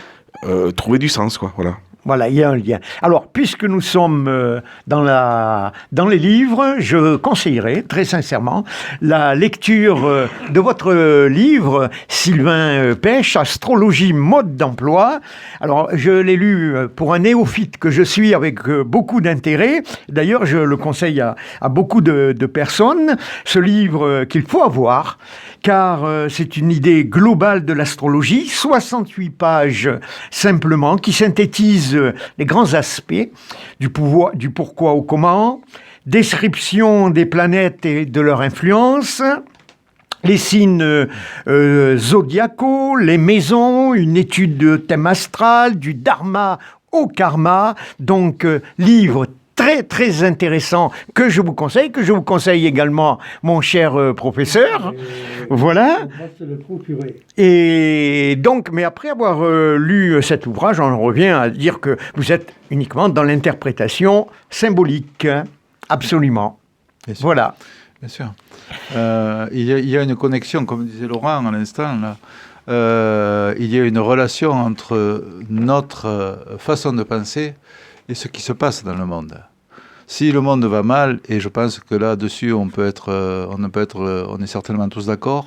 trouver du sens, quoi, voilà. Voilà, il y a un lien. Alors, puisque nous sommes dans les livres, je conseillerais très sincèrement la lecture de votre livre, Sylvain Pêche, Astrologie, mode d'emploi. Alors, je l'ai lu pour un néophyte que je suis avec beaucoup d'intérêt. D'ailleurs, je le conseille à beaucoup de personnes. Ce livre qu'il faut avoir, car c'est une idée globale de l'astrologie, 68 pages simplement, qui synthétise les grands aspects du pourquoi au comment, description des planètes et de leur influence, les signes zodiacaux, les maisons, une étude de thème astral, du dharma au karma, donc livre très très intéressant que je vous conseille également, mon cher professeur. Voilà. Et donc, mais après avoir lu cet ouvrage, on revient à dire que vous êtes uniquement dans l'interprétation symbolique. Absolument. Voilà. Bien sûr. Il y a une connexion, comme disait Laurent à l'instant, là. Il y a une relation entre notre façon de penser et ce qui se passe dans le monde. Si le monde va mal, et je pense que là-dessus on est certainement tous d'accord,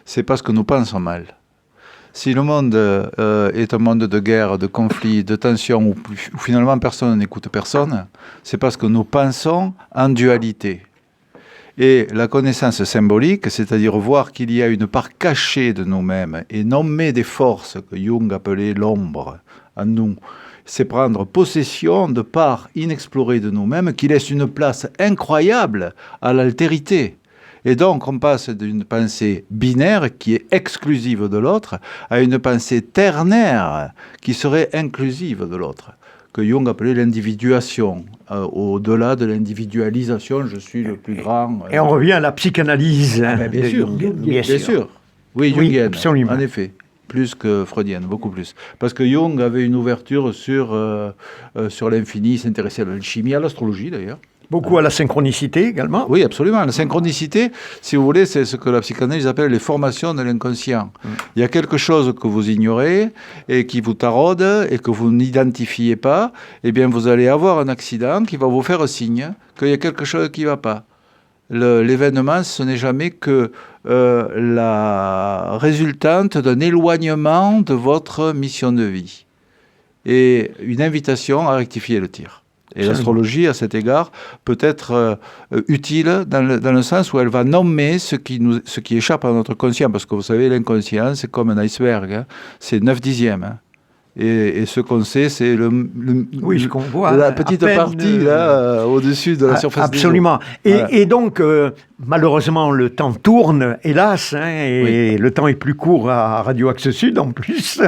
c'est parce que nous pensons mal. Si le monde est un monde de guerre, de conflit, de tension, où finalement personne n'écoute personne, c'est parce que nous pensons en dualité. Et la connaissance symbolique, c'est-à-dire voir qu'il y a une part cachée de nous-mêmes et nommer des forces que Jung appelait l'ombre en nous, c'est prendre possession de parts inexplorées de nous-mêmes qui laissent une place incroyable à l'altérité. Et donc, on passe d'une pensée binaire qui est exclusive de l'autre à une pensée ternaire qui serait inclusive de l'autre, que Jung appelait l'individuation. Au-delà de l'individualisation, je suis le plus grand. Et on revient à la psychanalyse. Bien sûr. Bien sûr. Oui, jungienne, absolument. En effet. Plus que freudienne, beaucoup plus. Parce que Jung avait une ouverture sur l'infini, il s'intéressait à l'alchimie, à l'astrologie d'ailleurs. Beaucoup à la synchronicité également. Oui, absolument. La synchronicité, si vous voulez, c'est ce que la psychanalyse appelle les formations de l'inconscient. Il y a quelque chose que vous ignorez et qui vous taraude et que vous n'identifiez pas, eh bien vous allez avoir un accident qui va vous faire signe qu'il y a quelque chose qui ne va pas. L'événement, ce n'est jamais que la résultante d'un éloignement de votre mission de vie et une invitation à rectifier le tir. Et l'astrologie, à cet égard, peut être utile dans le sens où elle va nommer ce qui échappe à notre conscient. Parce que vous savez, l'inconscient, c'est comme un iceberg. Hein. C'est 9/10. Hein. Et ce qu'on sait, c'est ce qu'on voit, la petite partie là, au-dessus de la surface absolument. des eaux. Et donc, malheureusement, le temps tourne, hélas, et le temps est plus court à Radio Axe Sud en plus.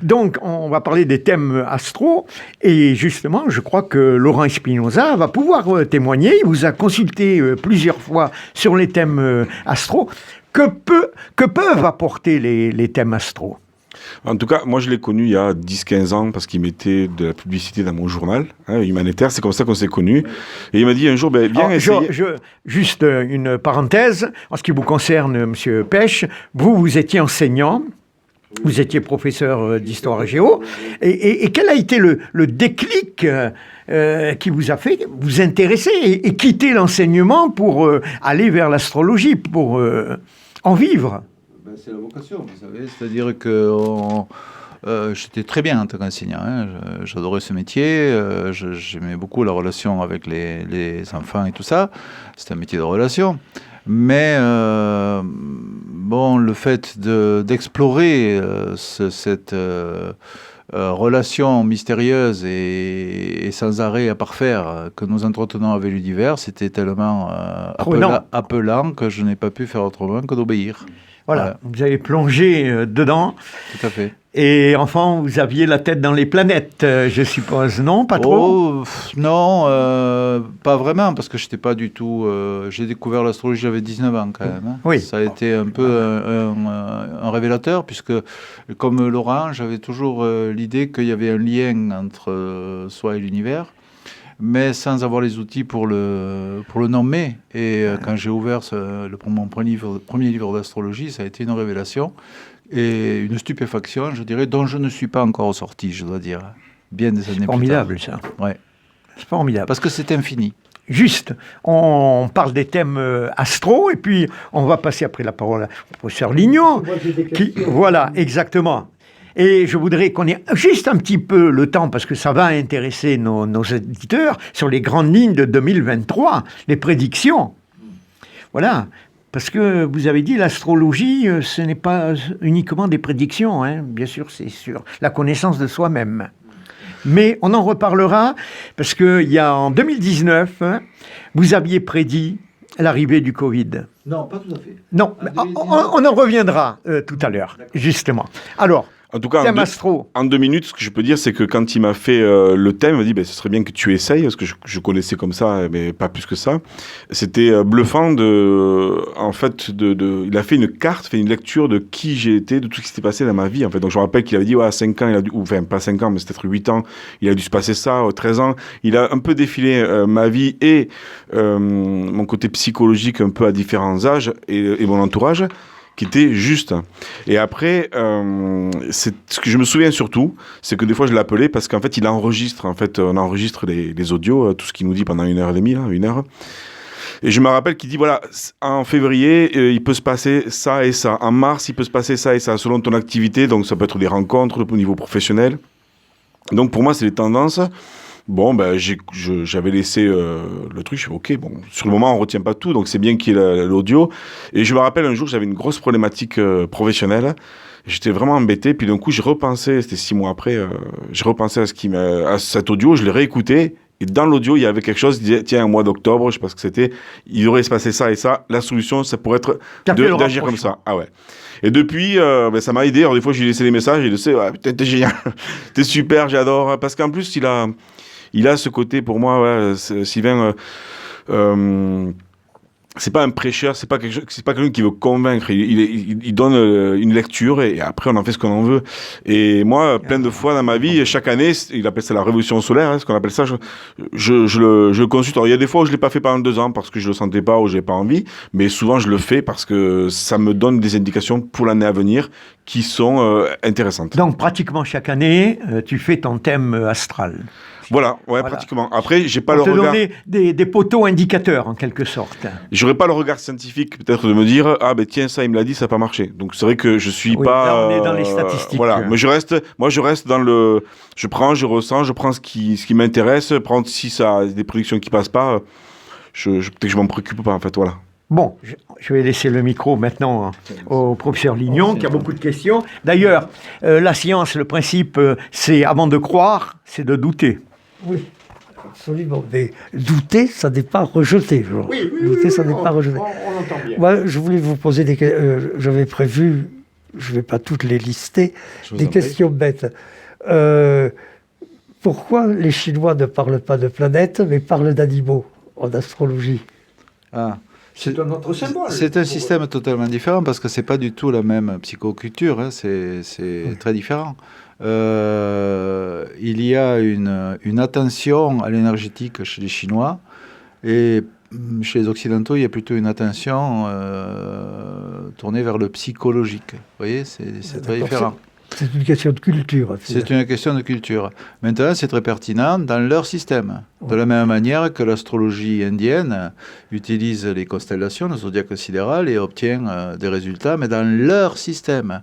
Donc, on va parler des thèmes astro. Et justement, je crois que Laurent Espinosa va pouvoir témoigner. Il vous a consulté plusieurs fois sur les thèmes astro. Que peuvent apporter les thèmes astro ? En tout cas, moi je l'ai connu il y a 10-15 ans parce qu'il mettait de la publicité dans mon journal, Humanitaire, c'est comme ça qu'on s'est connus. Et il m'a dit un jour, viens essayer. Juste une parenthèse, en ce qui vous concerne, Monsieur Pech, vous étiez enseignant, vous étiez professeur d'histoire et géo, et quel a été le déclic qui vous a fait vous intéresser et quitter l'enseignement pour aller vers l'astrologie, pour en vivre ? C'est la vocation, vous savez, c'est-à-dire que j'étais très bien en tant qu'enseignant, hein. J'adorais ce métier, j'aimais beaucoup la relation avec les enfants et tout ça, c'était un métier de relation, mais le fait d'explorer cette relation mystérieuse et sans arrêt à parfaire que nous entretenons avec l'univers, c'était tellement appelant que je n'ai pas pu faire autrement que d'obéir. Voilà, vous avez plongé dedans. Tout à fait. Et enfant, vous aviez la tête dans les planètes, je suppose, non? Pas trop? Non, pas vraiment, parce que je n'étais pas du tout... j'ai découvert l'astrologie, j'avais 19 ans quand même. Hein. Oui. Ça a été un peu un révélateur, puisque comme Laurent, j'avais toujours l'idée qu'il y avait un lien entre soi et l'univers, mais sans avoir les outils pour le nommer. Et quand j'ai ouvert mon premier livre d'astrologie, ça a été une révélation et une stupéfaction, je dirais, dont je ne suis pas encore sorti, je dois dire, bien des années plus tard. C'est formidable, ça. Ouais. C'est formidable. Parce que c'est infini. Juste, on parle des thèmes astro, et puis on va passer après la parole au professeur Lignon. Voilà, exactement. Et je voudrais qu'on ait juste un petit peu le temps, parce que ça va intéresser nos éditeurs, sur les grandes lignes de 2023, les prédictions. Voilà, parce que vous avez dit, l'astrologie, ce n'est pas uniquement des prédictions, hein. Bien sûr, c'est sur la connaissance de soi-même. Mais on en reparlera, parce qu'il y a en 2019, vous aviez prédit l'arrivée du Covid. Non, pas tout à fait. Non, on en reviendra tout à l'heure, justement. Alors, en tout cas, thème astro. En 2 minutes, ce que je peux dire, c'est que quand il m'a fait le thème, il m'a dit ce serait bien que tu essayes, parce que je connaissais comme ça, mais pas plus que ça. C'était bluffant en fait, il a fait une carte, fait une lecture de qui j'ai été, de tout ce qui s'était passé dans ma vie. En fait. Donc je me rappelle qu'il avait dit, à 5 ans, enfin pas 5 ans, mais c'est peut-être 8 ans, il a dû se passer ça, 13 ans. Il a un peu défilé ma vie et mon côté psychologique un peu à différents âges et mon entourage, qui était juste. Et après, ce que je me souviens surtout, c'est que des fois je l'appelais parce qu'en fait il enregistre, on enregistre les audios, tout ce qu'il nous dit pendant 1h30, 1 heure. Et je me rappelle qu'il dit, voilà, en février, il peut se passer ça et ça. En mars, il peut se passer ça et ça, selon ton activité. Donc, ça peut être des rencontres au niveau professionnel. Donc, pour moi, c'est les tendances. Bon, ben, j'avais laissé le truc. Je fais, OK, bon, sur le moment, on retient pas tout. Donc, c'est bien qu'il y ait l'audio. Et je me rappelle un jour, j'avais une grosse problématique professionnelle. J'étais vraiment embêté. Puis d'un coup, j'ai repensé, c'était 6 mois après, j'ai repensé à cet audio. Je l'ai réécouté. Et dans l'audio, il y avait quelque chose, il disait, tiens, un mois d'octobre, je sais pas ce que c'était, il devrait se passer ça et ça. La solution, ça pourrait être d'agir comme ça. Ah ouais. Et depuis, ça m'a aidé. Alors des fois, j'ai laissé des messages, il le sait, ouais, putain, t'es génial, t'es super, j'adore. Parce qu'en plus, il a ce côté, pour moi, ouais, Sylvain, c'est pas un prêcheur, c'est pas quelqu'un qui veut convaincre. Il donne une lecture et après on en fait ce qu'on en veut. Et moi, plein de fois dans ma vie, chaque année, il appelle ça la révolution solaire, hein, ce qu'on appelle ça. Je le consulte. Alors il y a des fois où je l'ai pas fait pendant 2 ans parce que je le sentais pas ou j'ai pas envie, mais souvent je le fais parce que ça me donne des indications pour l'année à venir qui sont intéressantes. Donc pratiquement chaque année, tu fais ton thème astral. Voilà, ouais, voilà. Pratiquement. Après, j'ai pas le regard. Donner des poteaux indicateurs, en quelque sorte. J'aurais pas le regard scientifique, peut-être, de me dire, ah, ben tiens, ça, il me l'a dit, ça n'a pas marché. Donc, c'est vrai que je suis pas. Là, on est dans les statistiques. Voilà. Mais je reste dans le. Je prends, je ressens, je prends ce qui m'intéresse. Prendre si ça a des prédictions qui passent pas, peut-être que je m'en préoccupe pas, en fait, voilà. Bon, je vais laisser le micro maintenant au professeur Lignon, qui a beaucoup de questions. D'ailleurs, la science, le principe, c'est, avant de croire, c'est de douter. Oui, absolument. Mais douter, ça n'est pas rejeter. Oui, douter, ça n'est pas rejeter. On entend bien. Moi, je voulais vous poser des questions. J'avais prévu, je ne vais pas toutes les lister, des questions bêtes. Pourquoi les Chinois ne parlent pas de planètes, mais parlent d'animaux en astrologie? C'est un autre symbole. C'est un système totalement différent parce que c'est pas du tout la même psychoculture, hein, c'est très différent. Il y a une attention à l'énergétique chez les Chinois et chez les Occidentaux, il y a plutôt une attention tournée vers le psychologique. Vous voyez, c'est très différent. C'est une question de culture. C'est une question de culture. Maintenant, c'est très pertinent dans leur système. De la même manière que l'astrologie indienne utilise les constellations, le zodiaque sidéral, et obtient des résultats, mais dans leur système,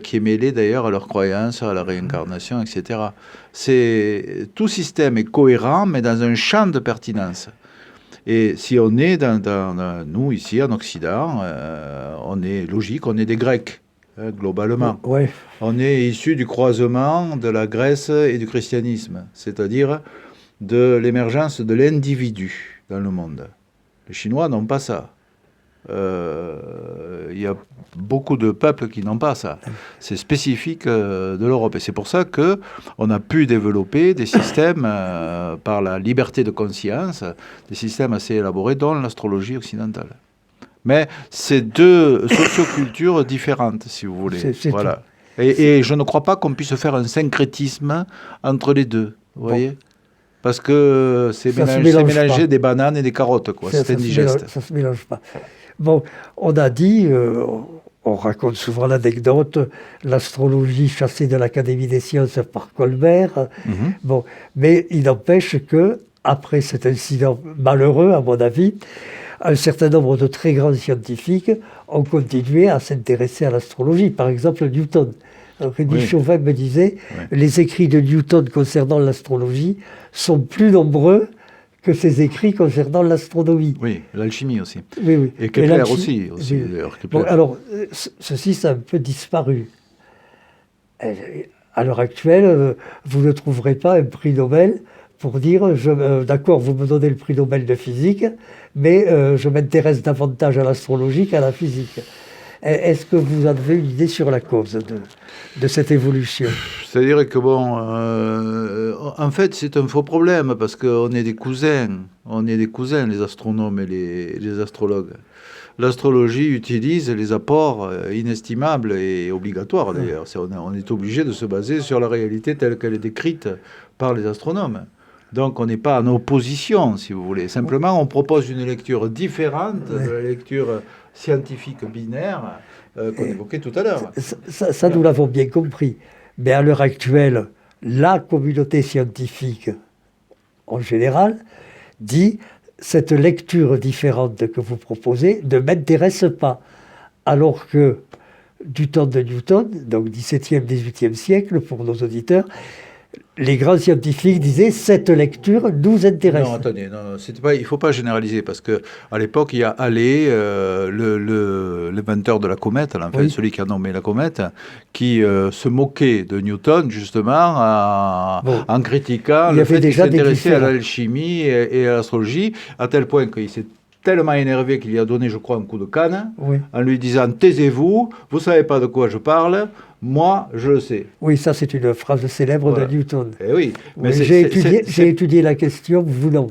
qui est mêlé d'ailleurs à leurs croyances, à la réincarnation, etc. Tout système est cohérent, mais dans un champ de pertinence. Et si on est nous, ici, en Occident, on est logique, on est des Grecs. Globalement. Ouais. On est issu du croisement de la Grèce et du christianisme, c'est-à-dire de l'émergence de l'individu dans le monde. Les Chinois n'ont pas ça. Il y a beaucoup de peuples qui n'ont pas ça. C'est spécifique de l'Europe. Et c'est pour ça qu'on a pu développer des systèmes, par la liberté de conscience, des systèmes assez élaborés, dont l'astrologie occidentale. Mais c'est 2 sociocultures différentes, si vous voulez. Voilà. Et je ne crois pas qu'on puisse faire un syncrétisme entre les deux, vous voyez ? Parce que c'est mélanger des bananes et des carottes, quoi. C'est indigeste. Ça ne se mélange pas. Bon, on a dit, on raconte souvent l'anecdote, l'astrologie chassée de l'Académie des sciences par Colbert. Bon, mais il n'empêche que, après cet incident malheureux, à mon avis, un certain nombre de très grands scientifiques ont continué à s'intéresser à l'astrologie. Par exemple, Newton. Rémi Chauvin me disait, les écrits de Newton concernant l'astrologie sont plus nombreux que ses écrits concernant l'astronomie. Oui, l'alchimie aussi. Oui. Et Kepler aussi d'ailleurs. Bon, alors, ceci, ça a un peu disparu. À l'heure actuelle, vous ne trouverez pas un prix Nobel pour dire, d'accord, vous me donnez le prix Nobel de physique, mais je m'intéresse davantage à l'astrologie qu'à la physique. Est-ce que vous avez une idée sur la cause de cette évolution? C'est-à-dire que, en fait, c'est un faux problème, parce qu'on est des cousins. On est des cousins, les astronomes et les astrologues. L'astrologie utilise les apports inestimables et obligatoires, d'ailleurs. On est obligé de se baser sur la réalité telle qu'elle est décrite par les astronomes. Donc, on n'est pas en opposition, si vous voulez. Simplement, on propose une lecture différente de la lecture scientifique binaire qu'on évoquait tout à l'heure. Ça, nous l'avons bien compris. Mais à l'heure actuelle, la communauté scientifique, en général, dit cette lecture différente que vous proposez ne m'intéresse pas. Alors que du temps de Newton, donc 17e, 18e siècle, pour nos auditeurs, les grands scientifiques disaient cette lecture nous intéresse. Non, attendez, il ne faut pas généraliser parce qu'à l'époque, il y a Halley, l'inventeur de la comète, enfin, celui qui a nommé la comète, qui se moquait de Newton justement en critiquant le fait qu'il s'intéressait à l'alchimie et à l'astrologie, à tel point qu'il s'est tellement énervé qu'il lui a donné, je crois, un coup de canne, en lui disant « Taisez-vous, vous ne savez pas de quoi je parle, moi, je le sais. » Oui, ça c'est une phrase célèbre de Newton. Et oui, mais j'ai étudié la question, vous non.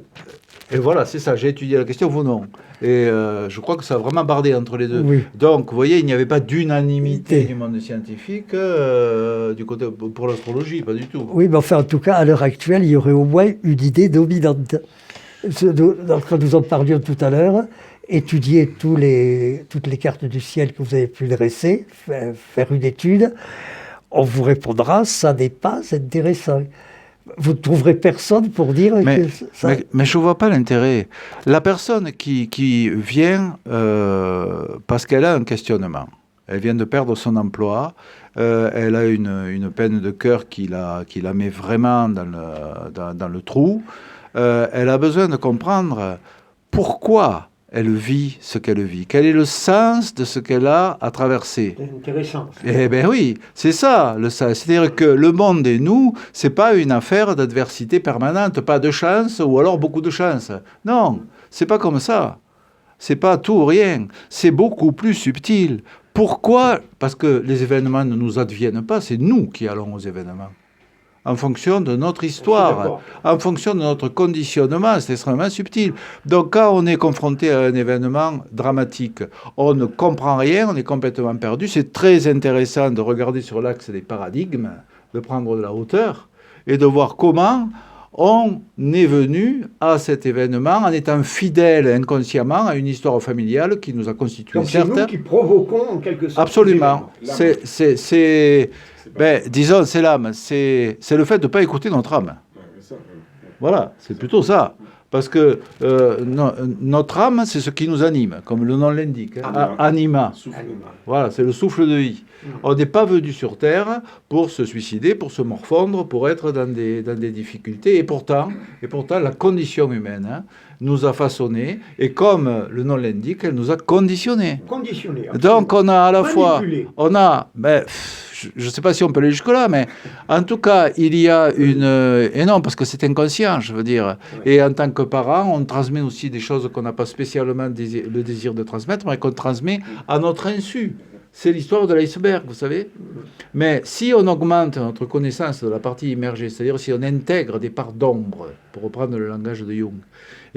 Et voilà, c'est ça, j'ai étudié la question, vous non. Et je crois que ça a vraiment bardé entre les deux. Oui. Donc, vous voyez, il n'y avait pas d'unanimité du monde scientifique du côté pour l'astrologie, pas du tout. Oui, mais enfin, en tout cas, à l'heure actuelle, il y aurait au moins une idée dominante. Quand nous en parlions tout à l'heure, étudier toutes les cartes du ciel que vous avez pu dresser, faire une étude, on vous répondra, ça n'est pas intéressant. Vous ne trouverez personne pour dire que ça... Mais je ne vois pas l'intérêt. La personne qui vient parce qu'elle a un questionnement, elle vient de perdre son emploi, elle a une peine de cœur qui la met vraiment dans le trou, elle a besoin de comprendre pourquoi elle vit ce qu'elle vit. Quel est le sens de ce qu'elle a à traverser? C'est intéressant. Eh bien oui, c'est ça le sens. C'est-à-dire que le monde et nous, c'est pas une affaire d'adversité permanente, pas de chance ou alors beaucoup de chance. Non, c'est pas comme ça. C'est pas tout ou rien. C'est beaucoup plus subtil. Pourquoi? Parce que les événements ne nous adviennent pas, c'est nous qui allons aux événements. En fonction de notre histoire, en fonction de notre conditionnement, c'est extrêmement subtil. Donc quand on est confronté à un événement dramatique, on ne comprend rien, on est complètement perdu. C'est très intéressant de regarder sur l'axe des paradigmes, de prendre de la hauteur et de voir comment on est venu à cet événement en étant fidèle inconsciemment à une histoire familiale qui nous a constitué. Donc c'est nous qui provoquons en quelque sorte. Absolument. Disons, c'est l'âme. C'est le fait de ne pas écouter notre âme. Voilà, c'est plutôt ça. Parce que notre âme, c'est ce qui nous anime, comme le nom l'indique. Anima. Voilà, c'est le souffle de vie. On n'est pas venu sur Terre pour se suicider, pour se morfondre, pour être dans des difficultés. Et pourtant, la condition humaine nous a façonnés. Et comme le nom l'indique, elle nous a conditionnés. Donc on a à la fois... je ne sais pas si on peut aller jusque-là, mais en tout cas, il y a une... Et non, parce que c'est inconscient, je veux dire. Et en tant que parent, on transmet aussi des choses qu'on n'a pas spécialement le désir de transmettre, mais qu'on transmet à notre insu. C'est l'histoire de l'iceberg, vous savez. Mais si on augmente notre connaissance de la partie immergée, c'est-à-dire si on intègre des parts d'ombre, pour reprendre le langage de Jung,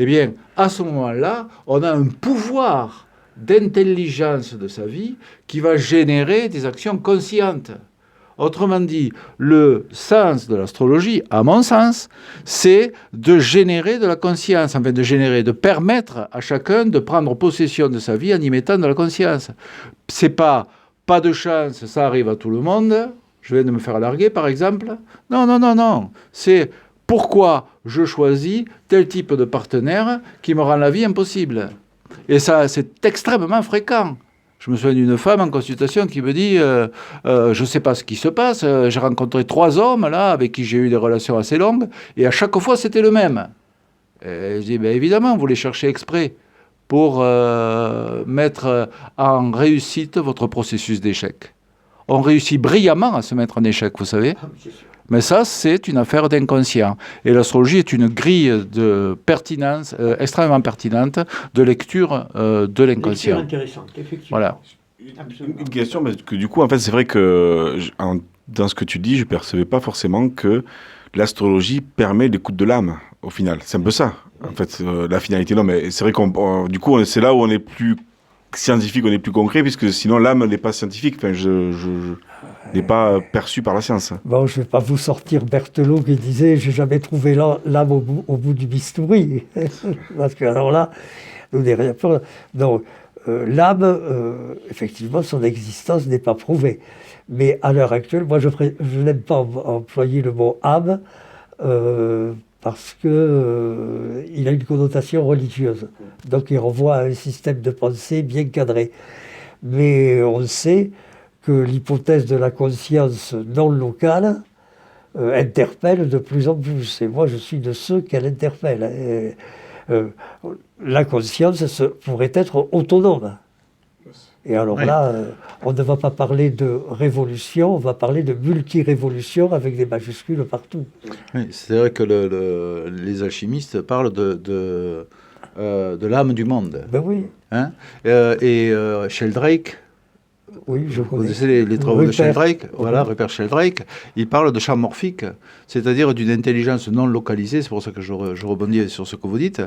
eh bien, à ce moment-là, on a un pouvoir d'intelligence de sa vie qui va générer des actions conscientes. Autrement dit, le sens de l'astrologie, à mon sens, c'est de générer de la conscience, enfin de permettre à chacun de prendre possession de sa vie en y mettant de la conscience. C'est pas de chance, ça arrive à tout le monde. Je viens de me faire larguer, par exemple. Non. C'est pourquoi je choisis tel type de partenaire qui me rend la vie impossible. Et ça, c'est extrêmement fréquent. Je me souviens d'une femme en consultation qui me dit je ne sais pas ce qui se passe, j'ai rencontré 3 hommes là avec qui j'ai eu des relations assez longues, et à chaque fois c'était le même. Et je dis évidemment, vous les cherchez exprès pour mettre en réussite votre processus d'échec. On réussit brillamment à se mettre en échec, vous savez. Mais ça, c'est une affaire d'inconscient. Et l'astrologie est une grille de pertinence extrêmement pertinente de lecture de l'inconscient. Intéressante, effectivement. Voilà. Une question, parce que du coup, en fait, c'est vrai que dans ce que tu dis, je ne percevais pas forcément que l'astrologie permet l'écoute de l'âme, au final. C'est un peu ça, en fait, la finalité. Non, mais c'est vrai du coup, c'est là où on est plus scientifique, on est plus concret, puisque sinon l'âme n'est pas scientifique. Enfin, n'est pas perçu par la science. Bon, je ne vais pas vous sortir Berthelot qui disait « J'ai jamais trouvé l'âme au bout du bistouri ». Parce que alors là, nous n'avons rien peur. Donc, l'âme, effectivement, son existence n'est pas prouvée. Mais à l'heure actuelle, moi, je n'aime pas employer le mot âme, parce que il a une connotation religieuse. Donc il renvoie à un système de pensée bien cadré. Mais on sait que l'hypothèse de la conscience non locale interpelle de plus en plus. Et moi, je suis de ceux qu'elle interpelle. Et, la conscience pourrait être autonome. Et alors là, on ne va pas parler de révolution, on va parler de multi-révolution avec des majuscules partout. Oui, c'est vrai que les alchimistes parlent de l'âme du monde. Ben oui. Hein, Sheldrake, Oui, je vous connais. connaissez les travaux de Rupert. Sheldrake, voilà, Rupert Sheldrake, il parle de champ morphique, c'est-à-dire d'une intelligence non localisée, c'est pour ça que je rebondis sur ce que vous dites,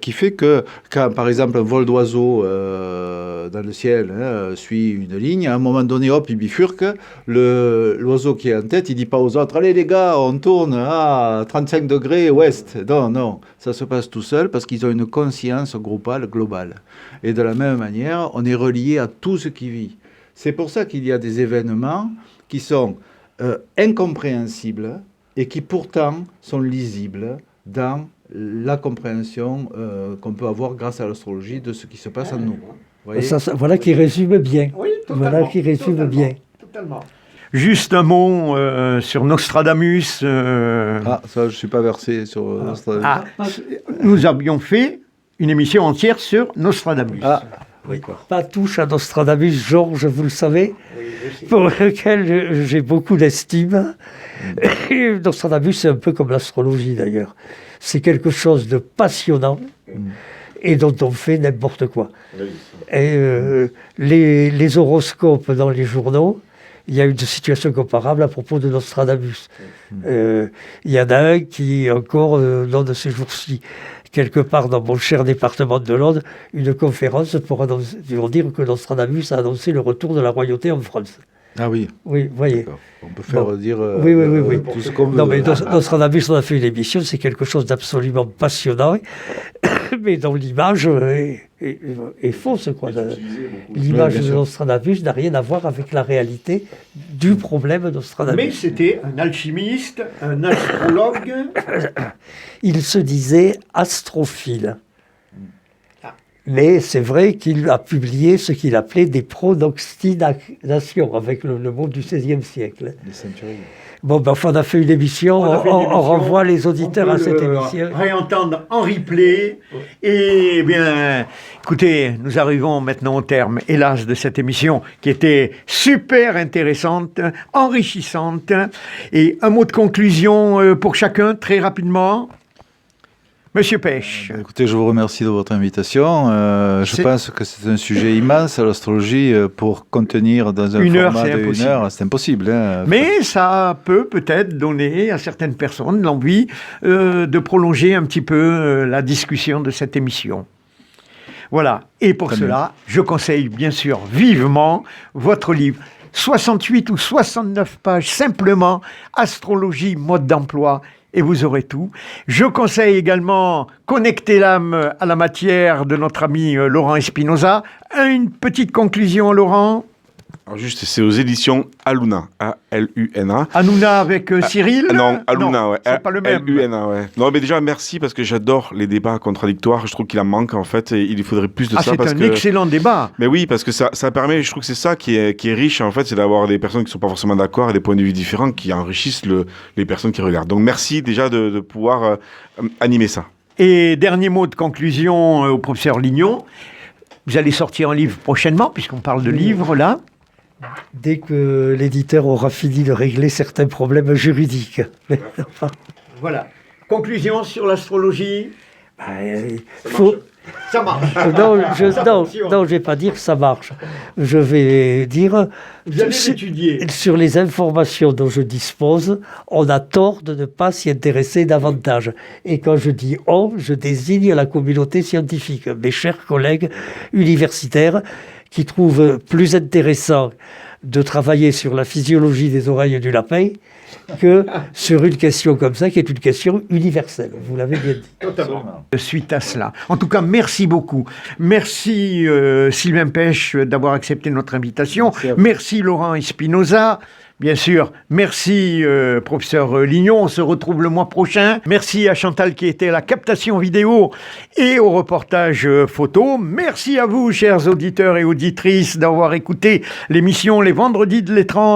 qui fait que quand, par exemple, un vol d'oiseau dans le ciel suit une ligne, à un moment donné, hop, il bifurque, l'oiseau qui est en tête, il dit pas aux autres, allez les gars, on tourne à 35 degrés ouest. Non, non, ça se passe tout seul parce qu'ils ont une conscience groupale, globale. Et de la même manière, on est relié à tout ce qui vit. C'est pour ça qu'il y a des événements qui sont incompréhensibles et qui pourtant sont lisibles dans la compréhension qu'on peut avoir grâce à l'astrologie de ce qui se passe en nous. Vous voyez ? Voilà qui résume bien. Oui, totalement. Voilà qui résume bien. Totalement. Juste un mot sur Nostradamus. Ah, ça, je ne suis pas versé sur l'astrologie. Nous avions fait une émission entière sur Nostradamus. Ah, Oui. Pas touche à Nostradamus, Georges, vous le savez, pour lequel j'ai beaucoup d'estime. Et Nostradamus, c'est un peu comme l'astrologie d'ailleurs. C'est quelque chose de passionnant et dont on fait n'importe quoi. Et les horoscopes dans les journaux, il y a une situation comparable à propos de Nostradamus. Il y en a un qui, encore, lors de ces jours-ci, quelque part dans mon cher département de l'Aude, une conférence pour dire que Nostradamus a annoncé le retour de la royauté en France. Ah oui, Oui, vous voyez. d'accord. On peut faire dire Oui. tout ce qu'on veut. Non, mais Nostradamus, on a fait une émission, c'est quelque chose d'absolument passionnant, mais dont l'image est fausse, quoi. L'image de Nostradamus n'a rien à voir avec la réalité du problème Nostradamus. Mais c'était un alchimiste, un astrologue. Il se disait astrophile. Mais c'est vrai qu'il a publié ce qu'il appelait des pronostications, avec le mot du XVIe siècle. Les ceinturiers. Bon, ben, enfin, on a fait une émission, on renvoie les auditeurs à cette émission. Réentendre en replay. Et bien, écoutez, nous arrivons maintenant au terme, hélas, de cette émission qui était super intéressante, enrichissante. Et un mot de conclusion pour chacun, très rapidement. Monsieur Pêche. Écoutez, je vous remercie de votre invitation. Je pense que c'est un sujet immense, l'astrologie, pour contenir dans un format de 1 heure, c'est impossible. Hein. Mais ça peut peut-être donner à certaines personnes l'envie de prolonger un petit peu la discussion de cette émission. Voilà. Et pour Très cela, je conseille bien sûr vivement votre livre. 68 ou 69 pages, simplement, astrologie, mode d'emploi, et vous aurez tout. Je conseille également Connecter l'âme à la matière de notre ami Laurent Espinosa. Une petite conclusion, Laurent. Alors juste, c'est aux éditions Aluna, A-L-U-N-A. Hanouna avec Cyril. Non, Aluna, ouais. C'est pas le même. L-U-N-A, ouais. Non, mais déjà, merci parce que j'adore les débats contradictoires. Je trouve qu'il en manque, en fait, et il faudrait plus de ça. C'est parce un que... excellent débat. Mais oui, parce que ça permet, je trouve que c'est ça qui est riche, en fait, c'est d'avoir des personnes qui ne sont pas forcément d'accord et des points de vue différents qui enrichissent les personnes qui regardent. Donc, merci déjà de pouvoir animer ça. Et dernier mot de conclusion au professeur Lignon. Vous allez sortir un livre prochainement, puisqu'on parle de livres, là. Dès que l'éditeur aura fini de régler certains problèmes juridiques. Mais, enfin, Voilà. Conclusion sur l'astrologie. faut... Ça marche. Non, je vais pas dire ça marche. Je vais dire Vous allez l'étudier. sur les informations dont je dispose, on a tort de ne pas s'y intéresser davantage. Et quand je dis on, je désigne la communauté scientifique, mes chers collègues universitaires qui trouvent plus intéressant de travailler sur la physiologie des oreilles du lapin que sur une question comme ça, qui est une question universelle. Vous l'avez bien dit. Totalement. Suite à cela. En tout cas, merci beaucoup. Merci Sylvain Pêche d'avoir accepté notre invitation. Merci Laurent Espinosa. Bien sûr. Merci, professeur Lignon. On se retrouve le mois prochain. Merci à Chantal qui était à la captation vidéo et au reportage photo. Merci à vous, chers auditeurs et auditrices, d'avoir écouté l'émission Les Vendredis de l'étrange.